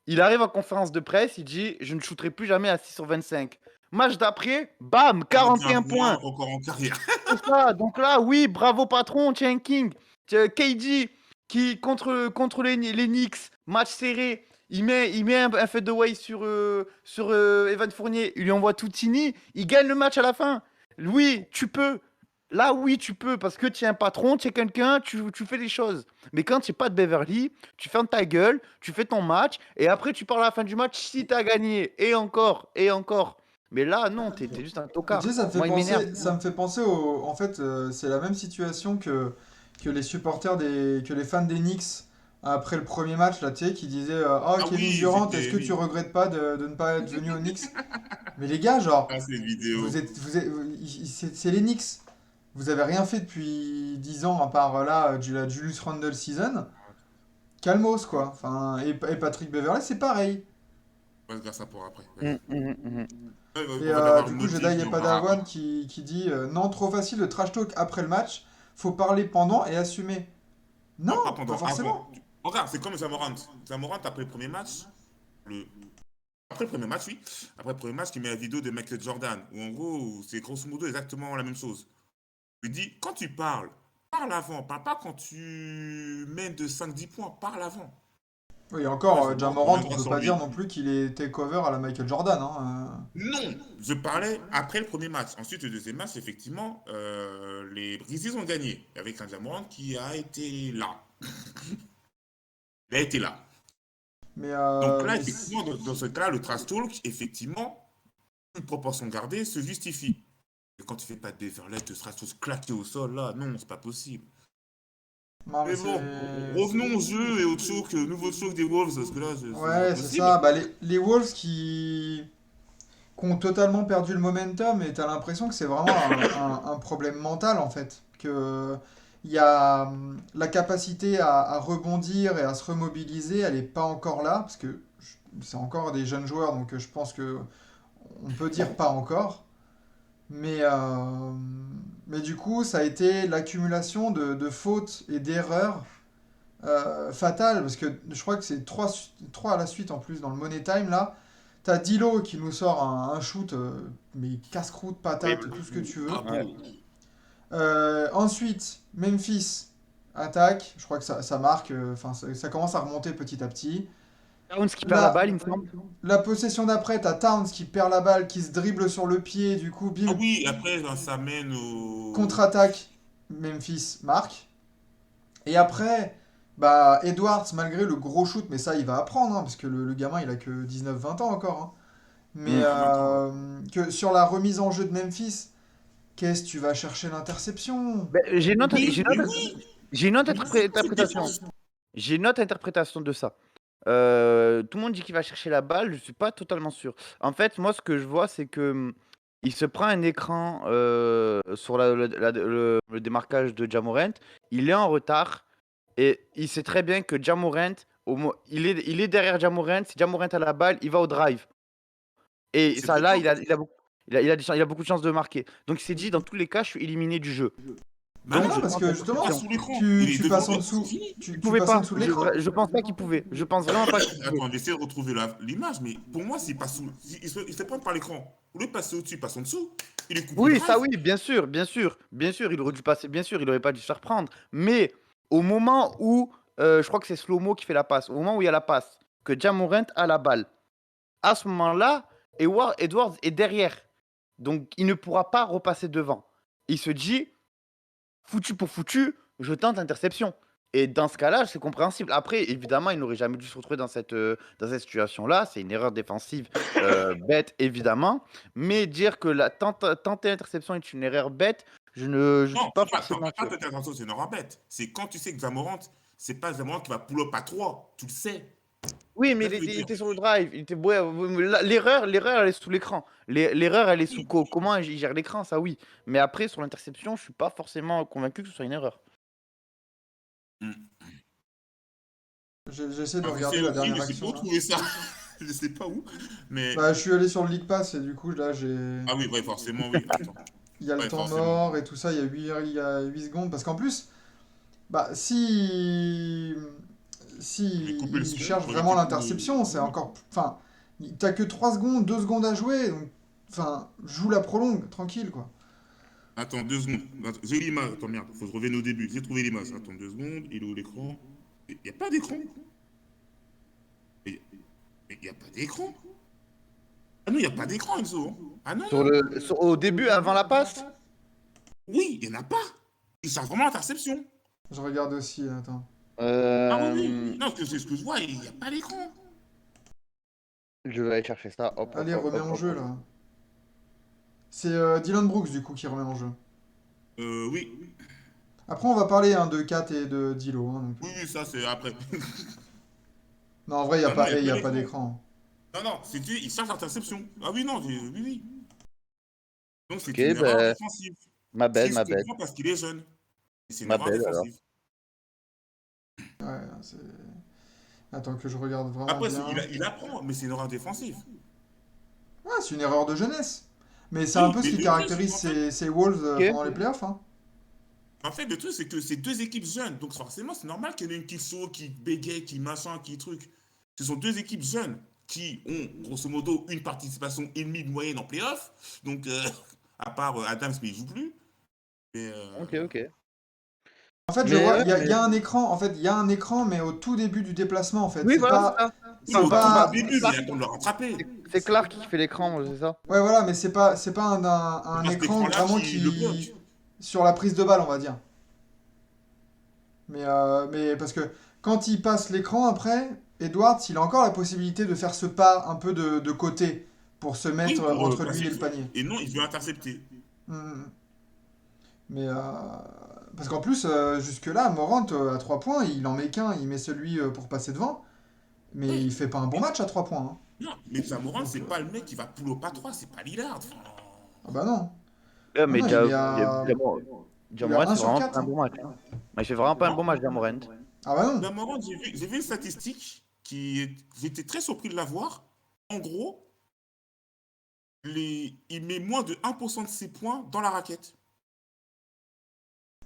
Il arrive en conférence de presse, il dit je ne shooterai plus jamais à 6 sur 25. Match d'après, bam, 41 41 points points. encore en carrière. C'est ça. Donc là, oui, bravo patron, tiens King. KD qui contre les Knicks, match serré, il met un fadeaway sur Evan Fournier, il lui envoie Toutini, il gagne le match à la fin. Oui, tu peux. Là, oui, tu peux, parce que tu es un patron, tu es quelqu'un, tu fais des choses. Mais quand tu n'es pas de Beverly, tu fermes ta gueule, tu fais ton match, et après tu parles à la fin du match si tu as gagné. Et encore, et encore. Mais là, non, t'es juste un Mais tu sais, tocard. Moi, il m'énerve. ça me fait penser au. En fait, c'est la même situation que les supporters que les fans des Knicks après le premier match, là, tu sais, qui disaient oh, Ah Kevin oui, Durant, est-ce c'était. que tu Oui. regrettes pas de ne pas être venu aux Knicks? Mais les gars, genre, Ah, cette vidéo. c'est les Knicks. Vous avez rien fait depuis 10 ans à part là, la Julius Randle season. Calmos, quoi. Enfin, et Patrick Beverley, c'est pareil. On va se dire ça pour après. Mm, Vas-y. mm, mm. Ouais, Et on va d'avoir du une coup, autre Jedi vie, et on verra après. Padawan qui dit non, trop facile de trash talk après le match. Faut parler pendant et assumer. Non, Non, pas pas pendant, avant. forcément. Regarde, c'est comme Zamorant. Zamorant, après le premier match, le... après le premier match, oui. Après le premier match, il met la vidéo de Michael Jordan, où en gros, c'est grosso modo exactement la même chose. Il dit, quand tu parles, parle avant. Parle pas quand tu mènes de 5-10 points, parle avant. Oui, Ouais, encore, Zamorant, on Jamorant, on reviendra peut sur pas dire lui. non plus qu'il est takeover à la Michael Jordan. Non, je parlais après le premier match. Ensuite, le deuxième match, effectivement, les Grizzlies ont gagné. Avec un Jamorant qui a été là. Il a été là. Mais, Donc là, effectivement, dans ce cas-là, le trash talk, effectivement, une proportion gardée se justifie. Mais quand tu fais pas de Beverly, de trash talk claqué au sol, là, non, c'est pas possible. non, mais Mais bon, revenons au jeu et au choc, nouveau choc des Wolves, parce que là, c'est pas ouais, c'est possible. ça. Bah, les Wolves qui ont totalement perdu le momentum et t'as l'impression que c'est vraiment un problème mental en fait. Que il y a la capacité à rebondir et à se remobiliser, elle n'est pas encore là parce que c'est encore des jeunes joueurs donc je pense que on peut dire pas encore. Mais, euh, mais du coup, ça a été l'accumulation de fautes et d'erreurs fatales parce que je crois que c'est trois à la suite en plus dans le Money Time là. T'as Dilo qui nous sort un shoot, mais casse-croûte, patate, tout ce que tu veux. Drapeau. Ensuite, Memphis attaque. Je crois que ça marque. Enfin, ça commence à remonter petit à petit. Towns qui perd la La, balle, il me semble. la possession d'après, t'as Towns qui perd la balle, qui se dribble sur le pied. Du coup, Ah bim, oui, après, ben, ça mène au... contre-attaque. Memphis marque. Et après, bah, Edwards, malgré le gros shoot, mais ça, il va apprendre, hein, parce que le gamin, il a que 19-20 ans encore, hein. Mais Mm. Ah, 20 ans, ouais. que sur la remise en jeu de Memphis, qu'est-ce que tu vas chercher l'interception? Ben, Oui, mais oui, j'ai une autre mais c'est quoi cette interprétation. défense? J'ai une autre interprétation de ça. Tout le monde dit qu'il va chercher la balle, je suis pas totalement sûr. En fait, moi, ce que je vois, c'est que il se prend un écran sur le démarquage de Jamorant. Il est en retard et il sait très bien que Jamorant, il est derrière Jamorant. Si Jamorant a la balle, il va au drive. Et C'est ça, là, fréquent. il a beaucoup de chances de marquer. Donc, il s'est dit, dans tous les cas, je suis éliminé du jeu. Bah Bah Donc, non, je non, parce tente que la il passe justement, percussion. sous l'écran. tu, Il est tu devant passes en l'écran, c'est dessous. fini. Il Tu pouvait passes en pas. dessous de l'écran. Je pense pas qu'il pouvait. Je pense vraiment pas qu'il pouvait. Attends, on essaie de retrouver l'image, mais pour moi, s'il passe sous... il se fait prendre par l'écran. Au lieu de passer au-dessus, il passe en dessous. Il est coupé Oui, ça drive. oui, bien sûr, bien sûr, bien sûr, il aurait dû passer, bien sûr, il aurait pas dû se faire prendre. Mais au moment où, je crois que c'est Slow-Mo qui fait la passe, au moment où il y a la passe, que Ja Morant a la balle, à ce moment-là, Edwards est derrière. Donc, il ne pourra pas repasser devant. Il se dit, foutu pour foutu, je tente l'interception. Et dans ce cas-là, c'est compréhensible. Après, évidemment, il n'aurait jamais dû se retrouver dans cette situation-là. C'est une erreur défensive bête, évidemment. Mais dire que tenter l'interception est une erreur bête, je suis Non, pas forcément pas sûr. peut-être attention, c'est une erreur bête. C'est quand tu sais que Zamorant, c'est pas Zamorant qui va pull-up à 3. Tu le sais. Oui, mais Ça, je veux il dire. était sur le drive. L'erreur, elle est sous l'écran. L'erreur, elle est sous Oui. comment il gère l'écran, ça oui. Mais après, sur l'interception, je suis pas forcément convaincu que ce soit une erreur. Mm. J'essaie de J'essaie regarder la aussi, dernière je sais pas action où là. trouver ça. Je sais pas où. Mais. Bah, je suis allé sur le League Pass et du coup, là, Ah oui, ouais, forcément, oui. Attends. il y a le Ouais, temps forcément. mort et tout ça, il y a 8 secondes. Parce qu'en plus, bah, si. J'ai Si coupé le il son cherche pour vraiment éviter tout. l'interception, c'est encore. Enfin, t'as que 3 secondes, 2 secondes à jouer. Donc, enfin, joue la prolongue, tranquille, quoi. Attends, 2 secondes. Attends, j'ai l'image. Attends, merde, faut que je revienne au début. J'ai trouvé l'image. Attends 2 secondes. Il est où l'écran? Il n'y a pas d'écran. Il n'y a pas d'écran. Ah non, il n'y a pas d'écran, Enzo, hein. Ah non, non. Au début, avant la passe? Oui, il n'y en a pas. Il cherche vraiment l'interception. Je regarde aussi, attends. Ah oui, oui, Euh, oui. Non, c'est ce que je vois, il n'y a pas d'écran. je vais aller chercher ça. Hop, hop, Allez, hop, remets hop, en hop, jeu, hop. là. C'est Dylan Brooks, du coup, qui remet en jeu. Oui. Après, on va parler hein, de Kat et de Dilo. Hein, donc. Oui, oui, ça, c'est après. Non, en vrai, Non, non, il n'y a il y pas a pas d'écran. d'écran. Non, non, c'est il cherche l'interception. Ah oui, non, oui, oui. Donc, Ok, c'est une erreur ben, défensive. Ce qui ma se bad, comprend parce qu'il est jeune. Et c'est une ma erreur bad alors. défensive. Ouais, c'est... Attends que je regarde vraiment Après, bien. il apprend, mais c'est une erreur défensive. Ouais, c'est une erreur de jeunesse. Mais c'est un Oui, peu ce mais qui le truc, c'est caractérise qu'en fait, ces Wolves Ok. pendant les playoffs. Hein. le truc, c'est que c'est deux équipes jeunes. Donc, forcément, c'est normal qu'il y en ait une qui saute, qui bégaye, qui machin, qui truc. Ce sont deux équipes jeunes qui ont, grosso modo, une participation et demie de moyenne en playoff. Donc, à part Adams, mais il joue plus. Mais, Ok, ok. En fait, je Mais vois, ouais, il y a un écran. En fait, il y a un écran, mais au tout début du déplacement, en fait. oui, voilà, c'est ça. oui, mais C'est au tout pas, début, mais il attend de le rattraper. C'est Clark qui fait l'écran, c'est ça? ouais, voilà, mais c'est pas C'est un pas cet écran écran-là vraiment qui le qui bloque. sur la prise de balle, on va dire. Mais parce que quand il passe l'écran après, Edwards, il a encore la possibilité de faire ce pas un peu de côté pour se Oui, mettre pour entre lui passer et le le truc. panier. Et non, il veut intercepter. Hmm. Mais parce qu'en plus, jusque-là, Morant à 3 points, il en met qu'un, il met celui pour passer devant, mais Oui. il fait pas un bon Mais, match à 3 points. Hein. non, mais Zamorant, Donc, c'est pas le mec qui va pull up à 3, c'est pas Lillard. Enfin, ah bah non. Ouais, Non, mais non, il est à Jamorant, un c'est sur vraiment 4. pas un Hein. bon match, hein. Mais il fait vraiment pas un bon match, Jamorant. Ah bah non. Zamorant, j'ai vu une statistique j'étais très surpris de la voir. En gros, il met moins de 1% de ses points dans la raquette.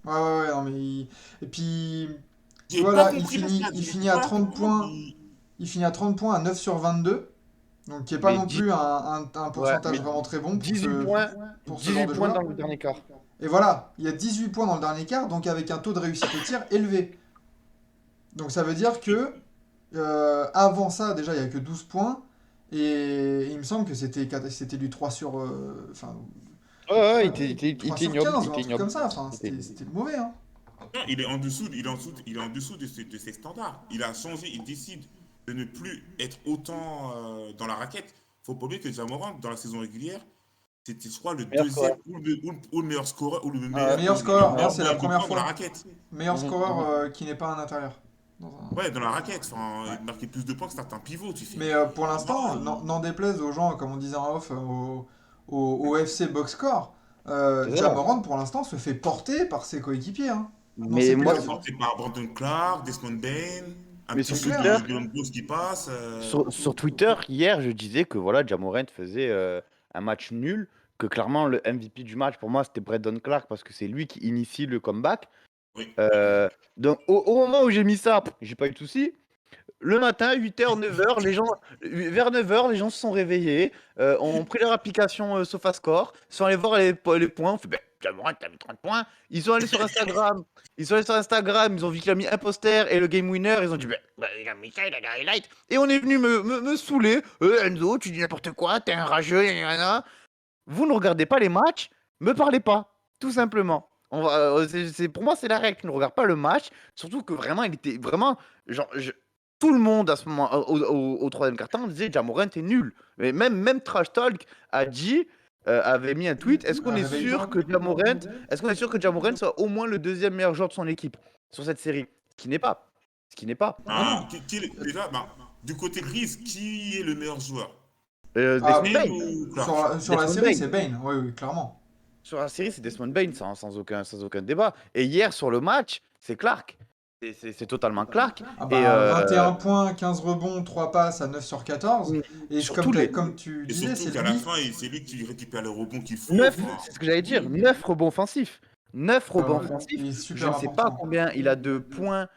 Ouais, non, et puis, tu J'ai vois pas là, compris la stat, il je finit peux à pas la 30 comprendre. points. Il finit à 30 points à 9 sur 22. Donc, qui est pas Mais non 10, plus un ouais, pourcentage mais vraiment très bon 18 points, pour ce genre 18 de points dans joueur. le dernier quart. Et voilà, il y a 18 points dans le dernier quart, donc avec un taux de réussite au tir élevé. Donc ça veut dire que avant ça, déjà, il n'y a que 12 points. Et il me semble que c'était du 3 sur, enfin, Ouais, ouais, 3 était sur ignoble, 15 il ou un était truc comme ignoble. ça. Enfin, Il était ignoble. c'était mauvais. Hein. Non, il est en dessous de ses standards. Il a changé, il décide de ne plus être autant dans la raquette. Faut pas oublier que Jamorant, dans la saison régulière, c'était, je crois, le Meilleur deuxième scoreur. ou le meilleur scoreur ou Ah Meilleur le scoreur, hein, meilleur c'est la meneur de première points dans la fois. raquette. Meilleur ouais. scoreur qui n'est pas un intérieur. Dans un- Ouais, dans la raquette. Enfin, Ouais. il marquait plus de points que certains pivots. Tu fais, Mais mais pour comment l'instant, n'en déplaise aux gens, comme on disait en off, au FC Box Score, C'est Ja ça. Morant, pour l'instant, se fait porter par ses coéquipiers hein, dans Mais ses moi, il est playoffs. porté par Brandon Clark, Desmond Bain, un mais petit sur C'est shoot clair. Twitter, de Ambrose qui passe. sur Twitter, hier, je disais que voilà, Jamorant faisait un match nul, que clairement le MVP du match pour moi c'était Brandon Clark parce que c'est lui qui initie le comeback. Oui, oui, oui. Donc au moment où j'ai mis ça, j'ai pas eu de soucis. Le matin, 8h, 9h, vers 9h, les gens se sont réveillés, ont pris leur application SofaScore, sont allés voir les points, on fait ben, Jamorant, t'as mis 30 points. Ils sont allés sur Instagram, ils ont vu qu'il a mis un poster et le game winner, ils ont dit ben, il a mis ça, il a des highlights. Et on est venu me saouler, Enzo, tu dis n'importe quoi, t'es un rageux, gna, gna, gna. vous ne regardez pas les matchs, me parlez pas, tout simplement. Pour moi, c'est la règle. Tu ne regardes pas le match, surtout que vraiment, il était vraiment. Genre, tout le monde à ce moment, au troisième quart-temps, disait Ja Morant est nul. Mais même Trash Talk avait mis un tweet. Est-ce qu'on est Réveille-toi. sûr que Ja Morant, est-ce qu'on est sûr que Ja Morant soit au moins le deuxième meilleur joueur de son équipe sur cette série? Ce qui n'est pas. Ce qui n'est pas. Ah, déjà, du côté grise, qui est le meilleur joueur? Ah, Desmond Bane Bain. ou Clark? sur la Desmond série, Bain. c'est Bane. Oui, oui, clairement. Sur la série, c'est Desmond Bain, sans aucun débat. Et hier, sur le match, c'est Clark. C'est totalement Clark. Ah Et bah, 21 points, 15 rebonds, 3 passes à 9 sur 14. Et surtout les comme tu Et disais, surtout c'est qu'à la lui. fin, c'est lui qui récupère le rebond qu'il faut. 9, Enfin, c'est ce que j'allais dire, 9 rebonds offensifs. 9 rebonds Ouais, offensifs. il est Je super ne sais pas important. combien il a de points,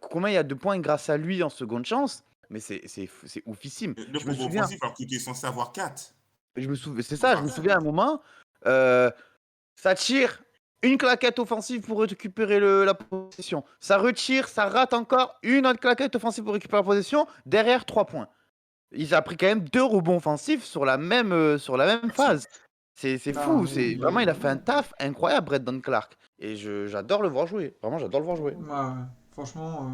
combien il y a de points grâce à lui en seconde chance, mais c'est oufissime. le Je me rebond souviens, offensif, alors qu'il était censé avoir 4. c'est ça, je me souviens à un moment, euh, ça tire une claquette offensive pour récupérer la possession. Ça retire, ça rate encore une autre claquette offensive pour récupérer la possession. Derrière, 3 points. Il a pris quand même 2 rebonds offensifs sur la même phase. C'est Non, fou. mais Vraiment, il a fait un taf incroyable, Brandon Clark. Et j'adore le voir jouer. Vraiment, j'adore le voir jouer. ouais, ouais. Franchement,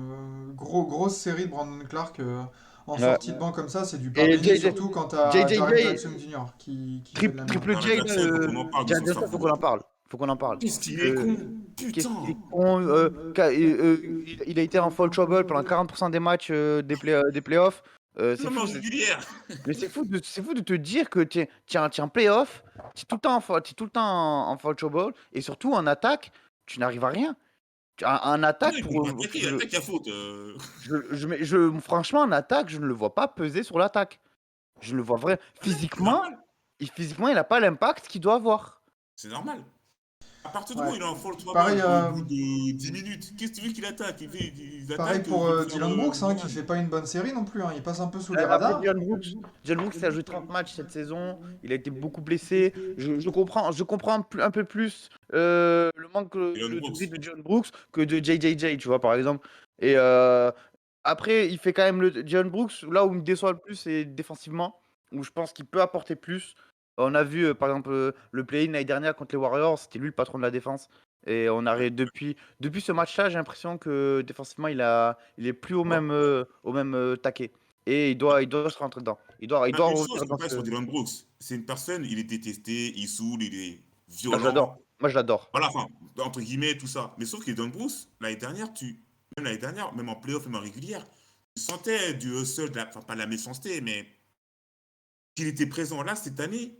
grosse série de Brandon Clark en Ouais. sortie de banc comme ça, c'est du pain Et béni, surtout quand t'as Jaren JJJ, Jackson Jr. qui fait de la merde. triple Jared J, Jackson, il faut qu'on en parle de Jaren son Jackson, sort. faut qu'on en parle. Faut qu'on en parle. Qu'est-ce qu'il est Que- con? Qu'est-ce qu'il Putain! est con. Il a été en foul trouble pendant 40% des matchs des playoffs. C'est Non, mais en fou. régulière! Mais c'est fou de te dire que tu es en playoff, tu es tout le temps t'es tout le temps en foul trouble, et surtout en attaque, tu n'arrives à rien. En Non, attaque, il peut pas attaquer, il attaque à faute. franchement, en attaque, je ne le vois pas peser sur l'attaque. Je ne le vois vraiment. C'est normal. Physiquement, il n'a pas l'impact qu'il doit avoir. C'est normal. À partir du Ouais. moment où il est en fall trouble Pareil, au bout de 10 minutes, qu'est-ce que tu veux qu'il attaque? Il pareil attaque pour pour faire Dylan Brooks, hein, qui Moran. fait pas une bonne série non plus, hein. Il passe un peu sous les Après, radars. John Brooks a joué 30 matchs cette saison. Il a été beaucoup blessé. Je comprends un peu plus le manque Dylan de Brooks. rythme de John Brooks que de JJJ, tu vois, par exemple. Et après, il fait quand même le John Brooks. Là où il me déçoit le plus, c'est défensivement, où je pense qu'il peut apporter plus. On a vu, par exemple, le play-in l'année dernière contre les Warriors, c'était lui le patron de la défense. Et depuis ce match-là, j'ai l'impression que défensivement, il est plus au même taquet. Et il doit se rentrer dedans. Il Bah, doit une chose, revenir faut dans pas sur ce. Dylan Brooks. C'est une personne, il est détesté, il saoule, il est Ah, je l'adore. violent. Moi, je l'adore. Voilà, enfin, entre guillemets, tout ça. Mais sauf que Dylan Brooks, même l'année dernière, même en playoff, même en régulière, tu sentais du hustle, enfin, pas de la méchanceté, mais qu'il était présent là cette année.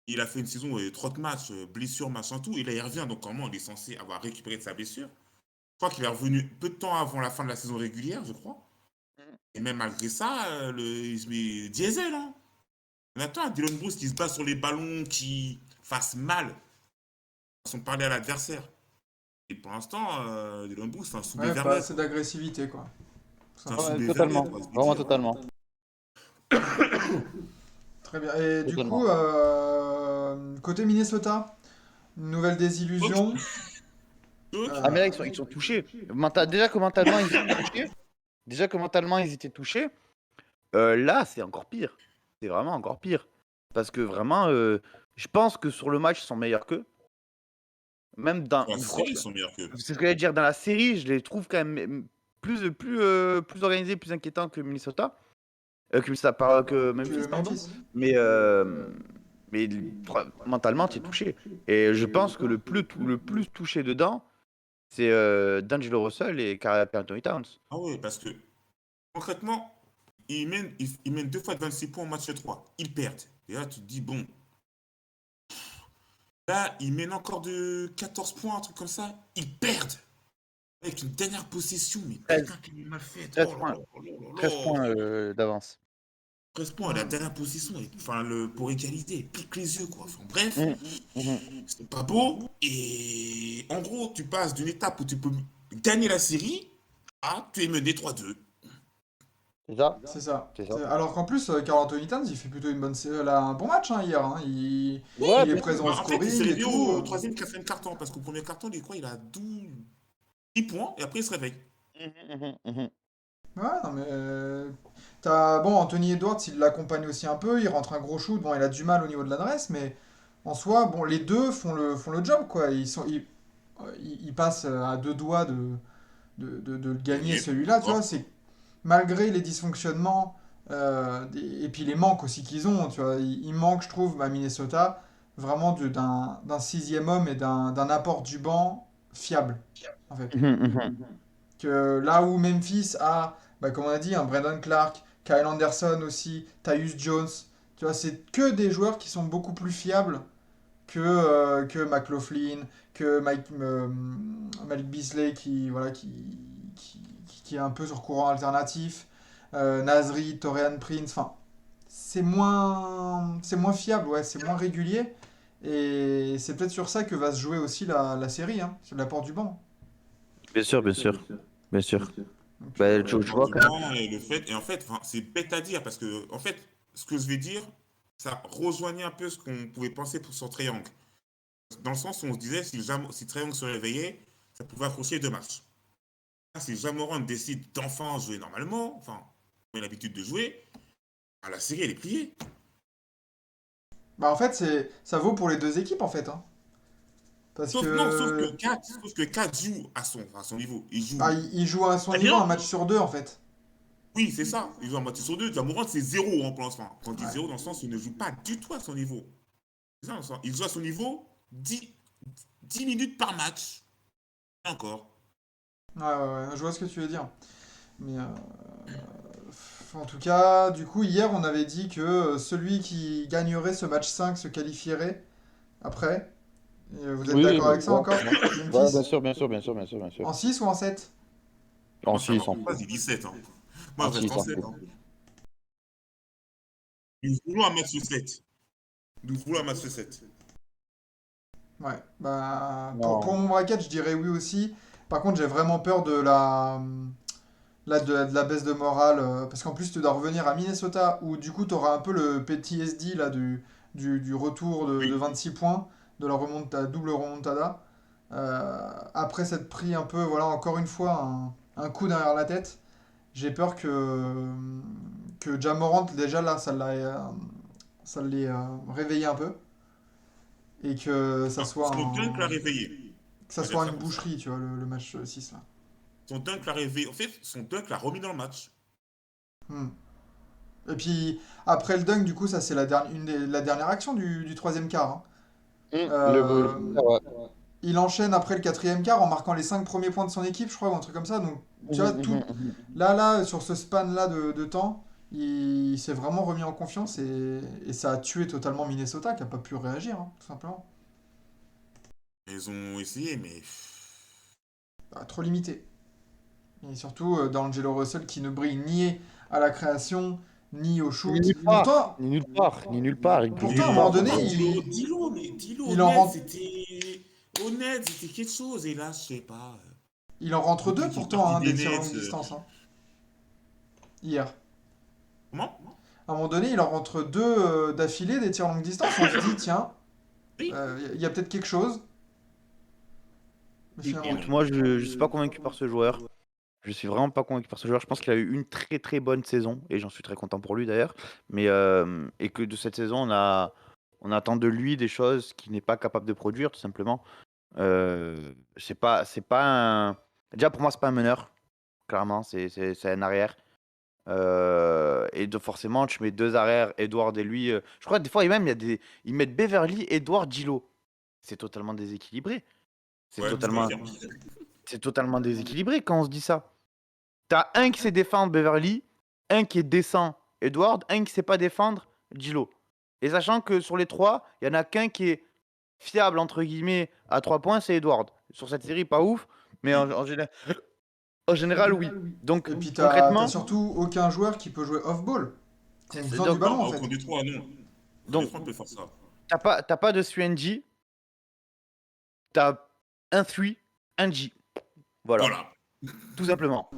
Il a fait une saison, 30 matchs, blessure, machin, tout. Et là, il revient. Donc, comment il est censé avoir récupéré de sa blessure? Je crois qu'il est revenu peu de temps avant la fin de la saison régulière, je crois. Et même malgré ça, il se met diesel. Hein. On attend un Dylan Brooks qui se bat sur les ballons, qui fasse mal, sans parler à l'adversaire. Et pour l'instant, Dylan Brooks, c'est un soubé Ouais, pas verlet. assez d'agressivité, quoi. C'est un Simplement. soubé verlet, Totalement. quoi, je veux Vraiment dire. totalement. Très bien. Et du Totalement. coup, côté Minnesota, une nouvelle désillusion. Donc, Ah, mais là, Euh, ils sont touchés. Déjà que mentalement, ils étaient touchés. Là, c'est encore pire. C'est vraiment encore pire. Parce que vraiment, je pense que sur le match, ils sont meilleurs qu'eux. Même dans. la série, ils sont meilleurs qu'eux. C'est ce que j'allais dire. Dans la série, je les trouve quand même plus organisés, plus inquiétants que Minnesota. Que Memphis, que pardon. Memphis. Mais mentalement, tu es touché. Et je pense que le plus touché dedans, c'est D'Angelo Russell et Karl Anthony Towns. Ah ouais, parce que concrètement, ils mènent 2 fois de 26 points en match 3. Ils perdent. Et là, tu te dis, bon, là, ils mènent encore de 14 points, un truc comme ça. Ils perdent. Avec une dernière possession, mais 13, putain, qu'il est mal fait. 13 Oh là points, là là là 13 là. points d'avance. 13 points, la dernière position, enfin, pour égaliser, pique les yeux, quoi. Enfin, bref, Mhm, mhm. c'est pas beau. Et en gros, tu passes d'une étape où tu peux gagner la série à tu es mené 3-2. C'est ça? C'est ça. C'est ça. Alors qu'en plus, Karl Anthony Towns, il fait plutôt une bonne un bon match, hein, hier, hein. Ouais, Il est bien sûr. présent au En fait, il s'est scoring et réveillé tout. au troisième, quatrième carton, parce qu'au premier carton, il a 10 points, et après, il se réveille. Mhm, mhm. Ouais, non mais t'as bon Anthony Edwards, il l'accompagne aussi un peu, il rentre un gros shoot, bon il a du mal au niveau de l'adresse, mais en soi, bon, les deux font le job, quoi. Ils passent à deux doigts de le gagner, Gagné, celui-là, tu vois. d'accord. C'est malgré les dysfonctionnements et puis les manques aussi qu'ils ont, tu vois. Il manque, je trouve, à Minnesota, vraiment d'un sixième homme et d'un apport du banc fiable, en fait. Que là où Memphis a, bah, comme on a dit, un Brandon Clark, Kyle Anderson aussi, Tyus Jones, tu vois, c'est que des joueurs qui sont beaucoup plus fiables que McLaughlin, que Malik Beasley qui est un peu sur courant alternatif, Nasri, Torian Prince, enfin, c'est moins fiable, ouais, c'est moins régulier. Et c'est peut-être sur ça que va se jouer aussi la série, hein, sur l'apport du banc. Bien sûr, bien sûr. Bien sûr. Donc, Bah, je L'apport vois du quand même. banc et le fait. Et en fait, enfin, c'est bête à dire parce que, en fait, ce que je vais dire, ça rejoignait un peu ce qu'on pouvait penser pour son triangle. Dans le sens où on se disait, si Triangle se réveillait, ça pouvait accrocher 2 matchs. Là, si Jamoran décide d'enfin jouer normalement, enfin, il a l'habitude de jouer, ah, la série, elle est pliée. bah, en fait, ça vaut pour les deux équipes, en fait, hein. Parce Sauf, non, que Sauf que Kat joue à son niveau. Il bah, joue il joue à son très niveau bien. un match sur deux, en fait. Oui, c'est ça. Il joue en match sur deux. Jamoran, c'est zéro en plan. Enfin, quand on dit Ouais. zéro, dans le sens où il ne joue pas du tout à son niveau. C'est ça, dans le sens- il joue à son niveau 10 minutes par match. Et encore. Ouais, ouais, ouais, je vois ce que tu veux dire. Mais en tout cas, du coup, hier, on avait dit que celui qui gagnerait ce match 5 se qualifierait après. Et, vous êtes Oui, oui, d'accord bah, avec ça ouais, encore? ouais, bien Memphis? sûr, bien sûr, bien sûr, bien sûr, bien sûr. En 6 ou en 7? En Moi, ça 6, va en pas, 6. j'ai 17. Hein. Moi, En je reste 6, en en 7. 6. Hein. Nous voulons un match 7. Nous voulons un match 7. Ouais. Bah, pour Non. mon bracket, je dirais oui aussi. Par contre, j'ai vraiment peur de la baisse de morale. Parce qu'en plus, tu dois revenir à Minnesota où du coup, tu auras un peu le PTSD là, du retour de Oui. 26 points, de la remontada, double remontada. Après s'être pris un peu, voilà, encore une fois, un coup derrière la tête, j'ai peur que Ja Morant, déjà là, ça l'ait réveillé un peu. Et Non, son dunk l'a réveillé. que On ça va dire soit ça une comme ça. boucherie, tu vois, le match 6 là. Son dunk l'a réveillé. En fait, son dunk l'a remis dans le match. Hmm. Et puis après le dunk, du coup, ça c'est la dernière action du troisième quart, hein. Le Euh, premier, ouais. il enchaîne après le quatrième quart en marquant les 5 premiers points de son équipe, je crois, ou un truc comme ça. Donc, tu vois, là, sur ce span-là de temps, il s'est vraiment remis en confiance et ça a tué totalement Minnesota qui a pas pu réagir, hein, tout simplement. Ils ont essayé, mais. Bah, trop limité. Et surtout d'Angelo Russell qui ne brille ni à la création, ni au Ni shoot. nulle part, ni nulle part, ni nulle part. Il brille Pourtant, à nulle un moment part, donné, Angelo. Dis-le, il en honnête, rentre, c'était. Honnête, c'était quelque chose. Et là, je sais pas. il en rentre deux Depuis qu'il est pourtant, parti hein, des des tirs Nets. longue distance, hein, hier. Comment? À un moment donné, il en rentre deux d'affilée des tirs longue distance. On se dit, tiens, Oui. il y a peut-être quelque chose. Mais Et finalement, Écoute, non. non. moi, je suis pas convaincu par ce joueur. Je suis vraiment pas convaincu par ce joueur. Je pense qu'il a eu une très très bonne saison et j'en suis très content pour lui d'ailleurs. Mais et que de cette saison, on attend de lui des choses qu'il n'est pas capable de produire tout simplement. C'est pas un. Déjà pour moi, c'est pas un meneur. Clairement, c'est un arrière. Et de forcément, tu mets deux arrières, Edward et lui. Je crois que des fois, même, ils mettent Beverly, Edward, Gilo. C'est totalement déséquilibré. C'est Ouais, je totalement, confirme. c'est totalement déséquilibré quand on se dit ça. T'as un qui sait défendre, Beverly, un qui est décent, Edward, un qui sait pas défendre, Gilo. Et sachant que sur les trois, il y en a qu'un qui est fiable, entre guillemets, à 3 points, c'est Edward. Sur cette série, pas ouf, mais Oui. en général, oui. Donc, Et puis t'as concrètement, surtout aucun joueur qui peut jouer off-ball, qui ont besoin du donc, ballon Non, en au camp fait. du 3, non. Au camp du donc 3, on peut faire ça. t'as pas de 3NG, t'as un 3, un G. Voilà, Voilà. tout simplement.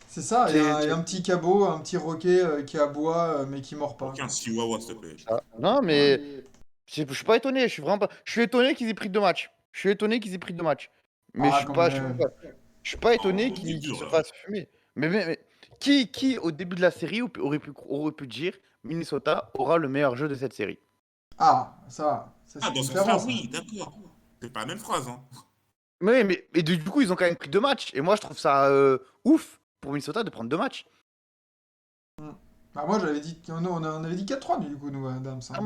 C'est ça, C'est et un petit cabot, un petit roquet qui aboie mais qui mord pas, Aucun quoi. chihuahua, s'il te plaît. ça. Non, mais je suis pas étonné. Je suis vraiment pas. Je suis étonné qu'ils aient pris 2 matchs. Je suis étonné qu'ils aient pris 2 matchs. Mais Ah, quand même. je suis pas étonné Oh, c'est qu'ils dur, se là. fassent fumer. Mais qui, au début de la série, aurait pu dire Minnesota aura le meilleur jeu de cette série? Ah, ça Ah, c'est dans ce différent sens-là, ça. oui, d'accord. C'est pas la même phrase, hein. Mais du coup, ils ont quand même pris 2 matchs. Et moi, je trouve ça ouf pour Minnesota de prendre 2 matchs. Bah, moi j'avais dit, on avait dit 4-3 du coup, nous, Adams, hein. Ah, Donc,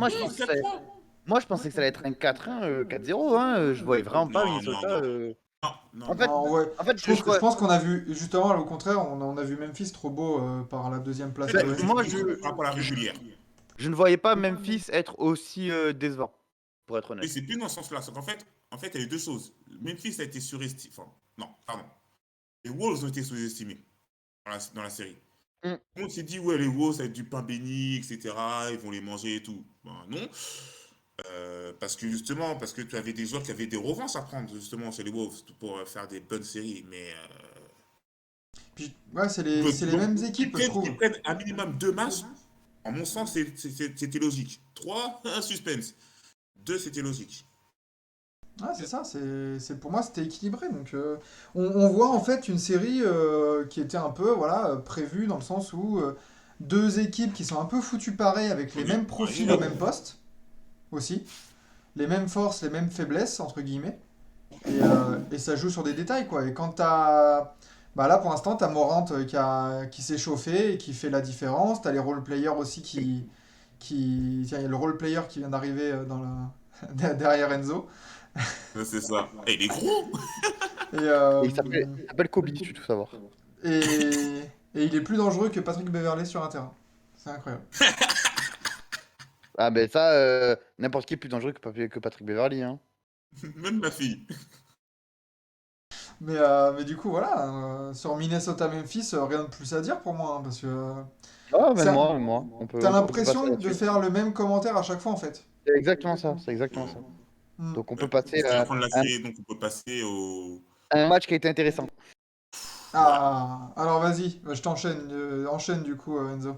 moi, je pensais que ça allait être un 4-1, 4-0. Hein. Je voyais vraiment pas Non, non, Minnesota. non. Non, non, En non. fait, non, ouais. en fait, Je je trouve que, je crois. pense qu'on a vu, justement, au contraire, on a vu Memphis trop beau par la deuxième En place fait, à Ben, l'ouest. moi, juste par rapport à la régulière. je ne voyais pas Memphis être aussi décevant, pour être Oui, honnête. c'est plus dans ce sens-là. C'est qu'en fait, il y a eu deux choses. Memphis a été surestimé. Enfin, non, pardon. Les Wolves ont été sous-estimés dans la série. Mm. On s'est dit, ouais, les Wolves, ça va être du pain béni, etc. Ils vont les manger et tout. Ben non. Parce que tu avais des joueurs qui avaient des revanches à prendre, justement, chez les Wolves, pour faire des bonnes séries. Mais Puis, ouais, donc, c'est les donc, mêmes qu'ils équipes, je prennent, trouve. qu'ils prennent un minimum 2 matchs, en mon sens, c'était logique. 3, un suspense. 2, c'était logique. Ah, c'est ça, pour moi c'était équilibré. Donc on voit en fait une série qui était un peu voilà, prévue dans le sens où deux équipes qui sont un peu foutues pareil avec les mêmes Oui, profils au oui. même poste aussi, les mêmes forces, les mêmes faiblesses entre guillemets, et ça joue sur des détails quoi. Et quand t'as. Bah là pour l'instant t'as Morant qui s'est chauffé et qui fait la différence, t'as les role-players aussi Tiens, il y a le role-player qui vient d'arriver derrière Enzo. Ouais, c'est ça. Et il est gros! Et, euh, Et il s'appelle Kobe, si tu veux savoir. et, et il est plus dangereux que Patrick Beverley sur un terrain. C'est incroyable. Ah, ben ça, n'importe qui est plus dangereux que Patrick Beverly. Hein. Même ma fille. Mais du coup, voilà, sur Minnesota-Memphis, rien de plus à dire pour moi, hein, parce que Ah, même ça, moi, même moi. On peut, t'as on peut, on peut passer à l'impression la de suite. faire le même commentaire à chaque fois, en fait. C'est exactement ça, c'est exactement ça. Hmm. Donc on peut passer C'est la à fin de la un, série, donc on peut passer au. un match qui a été intéressant. Voilà. Ah, alors vas-y, je t'enchaîne, enchaîne du coup, Enzo.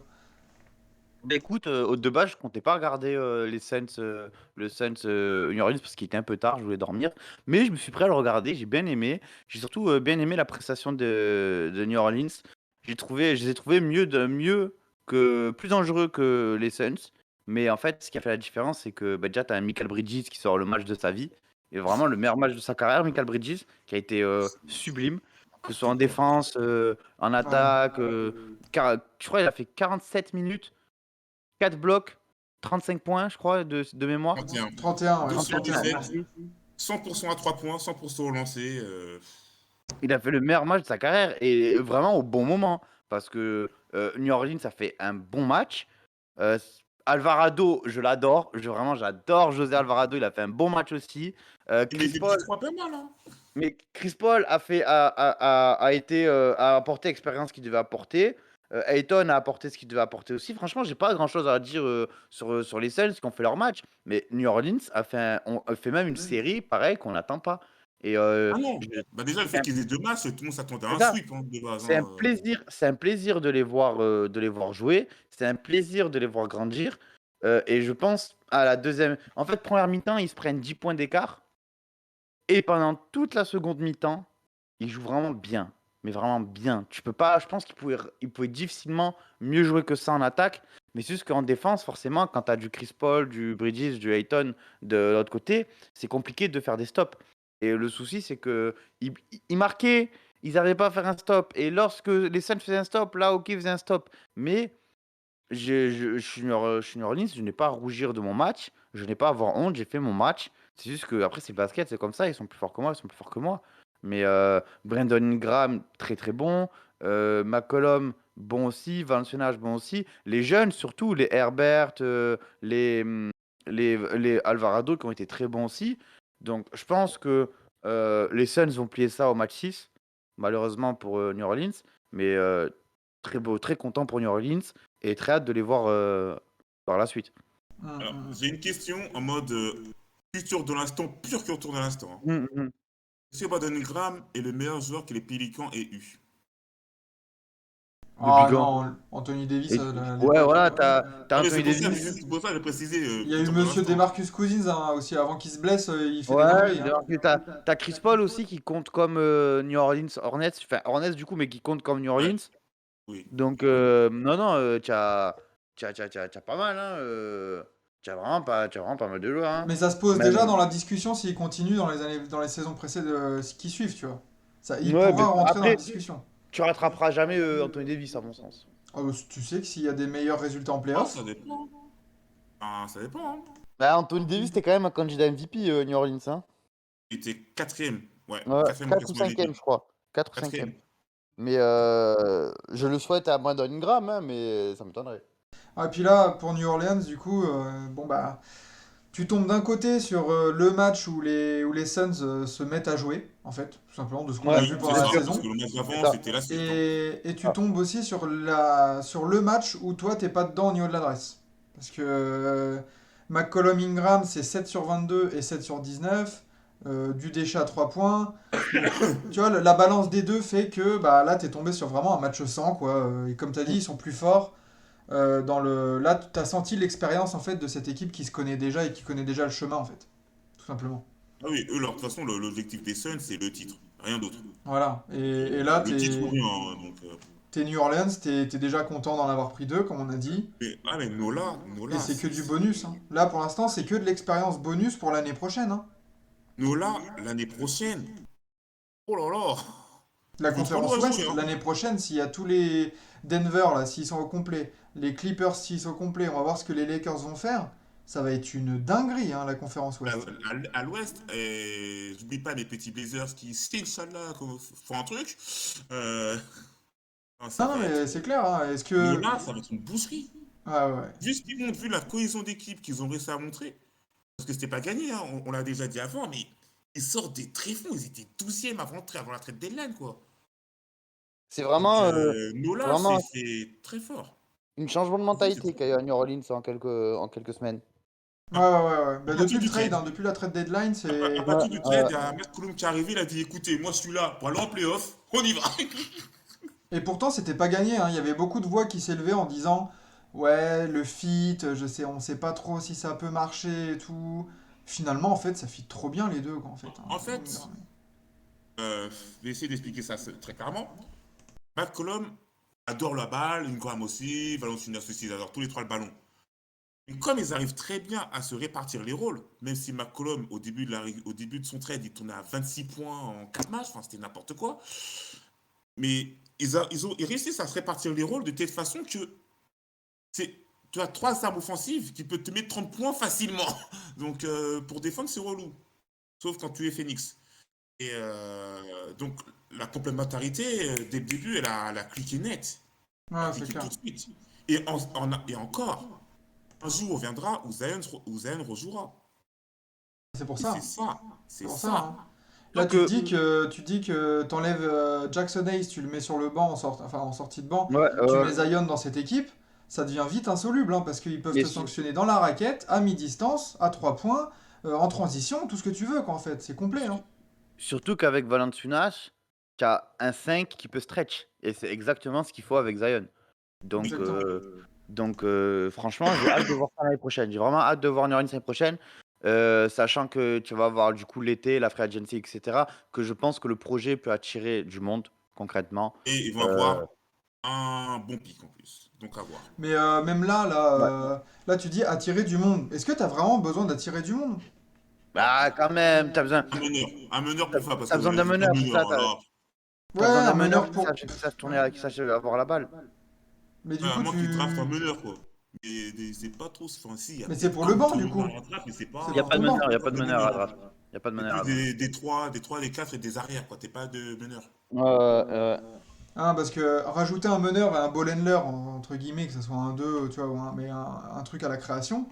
Bah écoute, de base, je comptais pas regarder les Saints, le Saints New Orleans parce qu'il était un peu tard, je voulais dormir. Mais je me suis prêt à le regarder, j'ai bien aimé. J'ai surtout bien aimé la prestation de New Orleans. Je les ai trouvés mieux que plus dangereux que les Saints. Mais en fait, ce qui a fait la différence, c'est que bah, déjà, tu as un Michael Bridges qui sort le match de sa vie. Et vraiment le meilleur match de sa carrière, Michael Bridges, qui a été sublime. Que ce soit en défense, en Ouais. attaque. Je crois qu'il a fait 47 minutes. 4 blocs, 35 points, je crois, de mémoire. 31. 31, ouais, 2 sur 31, 31, 17. ouais. merci. 100% à 3 points, 100% au lancer. Il a fait le meilleur match de sa carrière et vraiment au bon moment. Parce que New Orleans a fait un bon match. Euh, Alvarado, je l'adore. Vraiment, j'adore José Alvarado. Il a fait un bon match aussi. Il met Chris des Paul, petits 3 pas mal, hein. mais Chris Paul a apporté l'expérience qu'il devait apporter. Ayton a apporté ce qu'il devait apporter aussi. Franchement, j'ai pas grand chose à dire sur les Suns qui ont fait leur match. Mais New Orleans a fait même une série pareil qu'on n'attend pas. Et Ah non. je- Bah déjà, le c'est fait un, qu'ils aient 2 matchs, tout le monde s'attendait à c'est un ça. sweep, hein, de base, C'est un hein. plaisir, de les voir jouer. C'est un plaisir de les voir grandir. Et je pense à la deuxième. En fait, première mi-temps, ils se prennent 10 points d'écart. Et pendant toute la seconde mi-temps, il joue vraiment bien. Mais vraiment bien. Tu peux pas, je pense il pouvait difficilement mieux jouer que ça en attaque. Mais c'est juste qu'en défense, forcément, quand tu as du Chris Paul, du Bridges, du Ayton de l'autre côté, c'est compliqué de faire des stops. Et le souci, c'est que ils marquaient, ils n'arrivaient pas à faire un stop. Et lorsque les Suns faisaient un stop, là, OK, ils faisaient un stop. Mais je suis New Orleans, je n'ai pas à rougir de mon match, je n'ai pas à avoir honte, j'ai fait mon match. C'est juste que après c'est le basket, c'est comme ça, ils sont plus forts que moi, ils sont plus forts que moi. Mais Brandon Ingram, très très bon. McCollum, bon aussi. Valanciunas, bon aussi. Les jeunes, surtout, les Herbert, les Alvarado qui ont été très bons aussi. Donc je pense que les Suns vont plier ça au match 6 malheureusement pour New Orleans. Mais très beau, très content pour New Orleans et très hâte de les voir par la suite. Alors, Mm. j'ai une question en mode culture de l'instant, pure culture de l'instant, hein. Mm, mm. Est-ce que Brandon Ingram est le meilleur joueur que les Pélicans aient eu? Depuis Ah quand? non, Anthony Davis Et- à Ouais, l'époque. voilà, t'as Non, mais c'est Anthony pour ça, Davis. c'est pour ça que j'ai précisé Il y a eu culture de Monsieur l'instant, hein. Demarcus Cousins hein, aussi, avant qu'il se blesse, il fait des Ouais, dingueries. Hein. t'as Chris Paul aussi qui compte comme New Orleans Hornets, enfin Hornets du coup, mais qui compte comme New Ouais, Orleans. oui. Donc, non, non, t'as pas mal, hein. tu as vraiment pas mal de joueurs. Hein. Mais ça se pose Même... déjà dans la discussion s'il continue dans les saisons précédentes qui suivent, tu vois. Ça, il Ouais, pourra mais rentrer dans la après, discussion. tu rattraperas jamais Anthony Davis, à mon sens. Tu sais que s'il y a des meilleurs résultats en Ah, ça playoff, dépend. Ah, ça dépend. Hein. Bah, Anthony Davis, c'était quand même un candidat MVP, New Orleans. Hein. Il était quatrième. Ouais, Ouais, quatrième au 4 ou classement de 5e, l'équipe. je crois. 4 ou 5e. Quatrième. Mais je le souhaite à moins d'un gramme, hein, mais ça m'étonnerait. et puis là, pour New Orleans, du coup, bon bah, tu tombes d'un côté sur le match où les Suns se mettent à jouer, en fait, tout simplement, de ce qu'on a Ouais, vu Oui, pendant c'est la c'est ça, sûr. parce que saison. le match C'est d'avant, ça. c'était la sieste. Hein. Et tu Ah. tombes aussi sur le match où toi, t'es pas dedans au niveau de l'adresse. Parce que McCollum Ingram, c'est 7 sur 22 et 7 sur 19. Du déchet à 3 points. Donc, tu vois, la balance des deux fait que bah, là, t'es tombé sur vraiment un match sans, quoi. Et comme t'as dit, ils sont plus forts. Là, t'as senti l'expérience, en fait, de cette équipe qui se connaît déjà et qui connaît déjà le chemin, en fait. Tout simplement. Ah oui, eux, de toute façon, l'objectif des Suns, c'est le titre. Rien d'autre. Voilà. Et là, Le titre ou rien. Hein, donc, t'es New Orleans, t'es déjà content d'en avoir pris deux, comme on a dit. mais Nola, Et Nola, c'est que du bonus, hein. Là, pour l'instant, c'est que de l'expérience bonus pour l'année prochaine, hein. Nola, l'année prochaine. Oh là là. La Ils vont trop loin conférence à jouer. Ouest, Hein. l'année prochaine, s'il y a tous les Denver, là, s'ils sont au complet, les Clippers, s'ils sont au complet, on va voir ce que les Lakers vont faire. Ça va être une dinguerie, hein, la conférence À, Ouest. à l'ouest, j'oublie pas mes petits Blazers qui, si Inch'Allah, font un truc. Euh, ça Non, non, va mais être. c'est clair, hein. Est-ce que. Nola, ça va être une boucherie. Ah ouais. Vu ce qu'ils montrent, vu la cohésion d'équipe qu'ils ont réussi à montrer. Parce que c'était pas gagné, hein, on l'a déjà dit avant, mais ils sortent des tréfonds. Ils étaient 12e avant la trade deadline, quoi. C'est Donc, c'est Nola, vraiment c'est très fort. un changement de Franchement, c'est mentalité très qu'il y a eu fort. à New Orleans en quelques semaines. Ouais, À, ouais, ouais, ouais. à Bah, depuis partir le du trade, trade, hein, depuis la trade deadline, à c'est. Ouais, partir du trade, il y a McCollum qui est arrivé, il a dit écoutez, moi je suis là pour aller en playoff, on y va. Et pourtant, c'était pas gagné, hein. Il y avait beaucoup de voix qui s'élevaient en disant ouais, le fit, je sais, on sait pas trop si ça peut marcher et tout. Finalement, en fait, ça fit trop bien les deux, quoi, en fait, hein. En fait, je vais essayer d'expliquer ça très clairement. McCollum adore la balle, Ingram aussi, Valanciunas aussi, ils adorent tous les trois le ballon. Et comme ils arrivent très bien à se répartir les rôles, même si McCollum, au début de son trade, il tournait à 26 points en 4 matchs, enfin c'était n'importe quoi, mais ils réussissent à se répartir les rôles de telle façon que c'est, tu as trois armes offensives qui peuvent te mettre 30 points facilement. Donc pour défendre, c'est relou. Sauf quand tu es Phoenix. Et donc la complémentarité, dès le début, elle a cliqué net. Elle a Ouais, c'est cliqué tout clair. de suite. Et encore, un jour viendra où Zion rejouera. C'est pour Et ça. c'est ça. C'est C'est pour ça, ça. hein. Là, Donc, tu dis que t'enlèves Jackson Hayes, tu le mets sur le banc, enfin, en sortie de banc, ouais, tu mets Zion dans cette équipe, ça devient vite insoluble, hein, parce qu'ils peuvent mais te sanctionner dans la raquette, à mi-distance, à 3 points, en transition, tout ce que tu veux, quoi, en fait. C'est complet, hein. surtout qu'avec Valanciunas, tu as un 5 qui peut stretch. Et c'est exactement ce qu'il faut avec Zion. Donc, Oui. Exactement. franchement, j'ai hâte de voir ça l'année prochaine. J'ai vraiment hâte de voir New Orleans l'année prochaine. Sachant que tu vas avoir du coup l'été, la free agency, etc. Que je pense que le projet peut attirer du monde, concrètement. Et ils vont Euh, avoir un bon pic en plus. Donc à voir. Mais même ouais. là, tu dis attirer du monde. Est-ce que t'as vraiment besoin d'attirer du monde? Bah, quand même, Un meneur t'as, pour ça, parce t'as que besoin d'un les autres meneur, c'est ça. meneurs, là, Ouais, T'as besoin d'un un meneur meneur pour. qui sache Ouais. tourner, qui sache avoir la balle. Mais du à coup, moins qu'ils draftent un tu. meneur, quoi. Mais c'est pas trop. Enfin, si, il y a Mais c'est peut-être pour un le ou banc, deux du meneurs coup. à la draft, mais c'est C'est Il n'y a pour pas, pas ton de meneur, banc. il n'y a pas pas de des meneur à meneurs. draft. Il n'y a pas de C'est meneur plus à draft. des trois, des quatre et des arrières, quoi. T'es pas de meneur. Hein, parce que rajouter un meneur et un ball handler, entre guillemets, que ce soit un 2 tu vois, mais un truc à la création,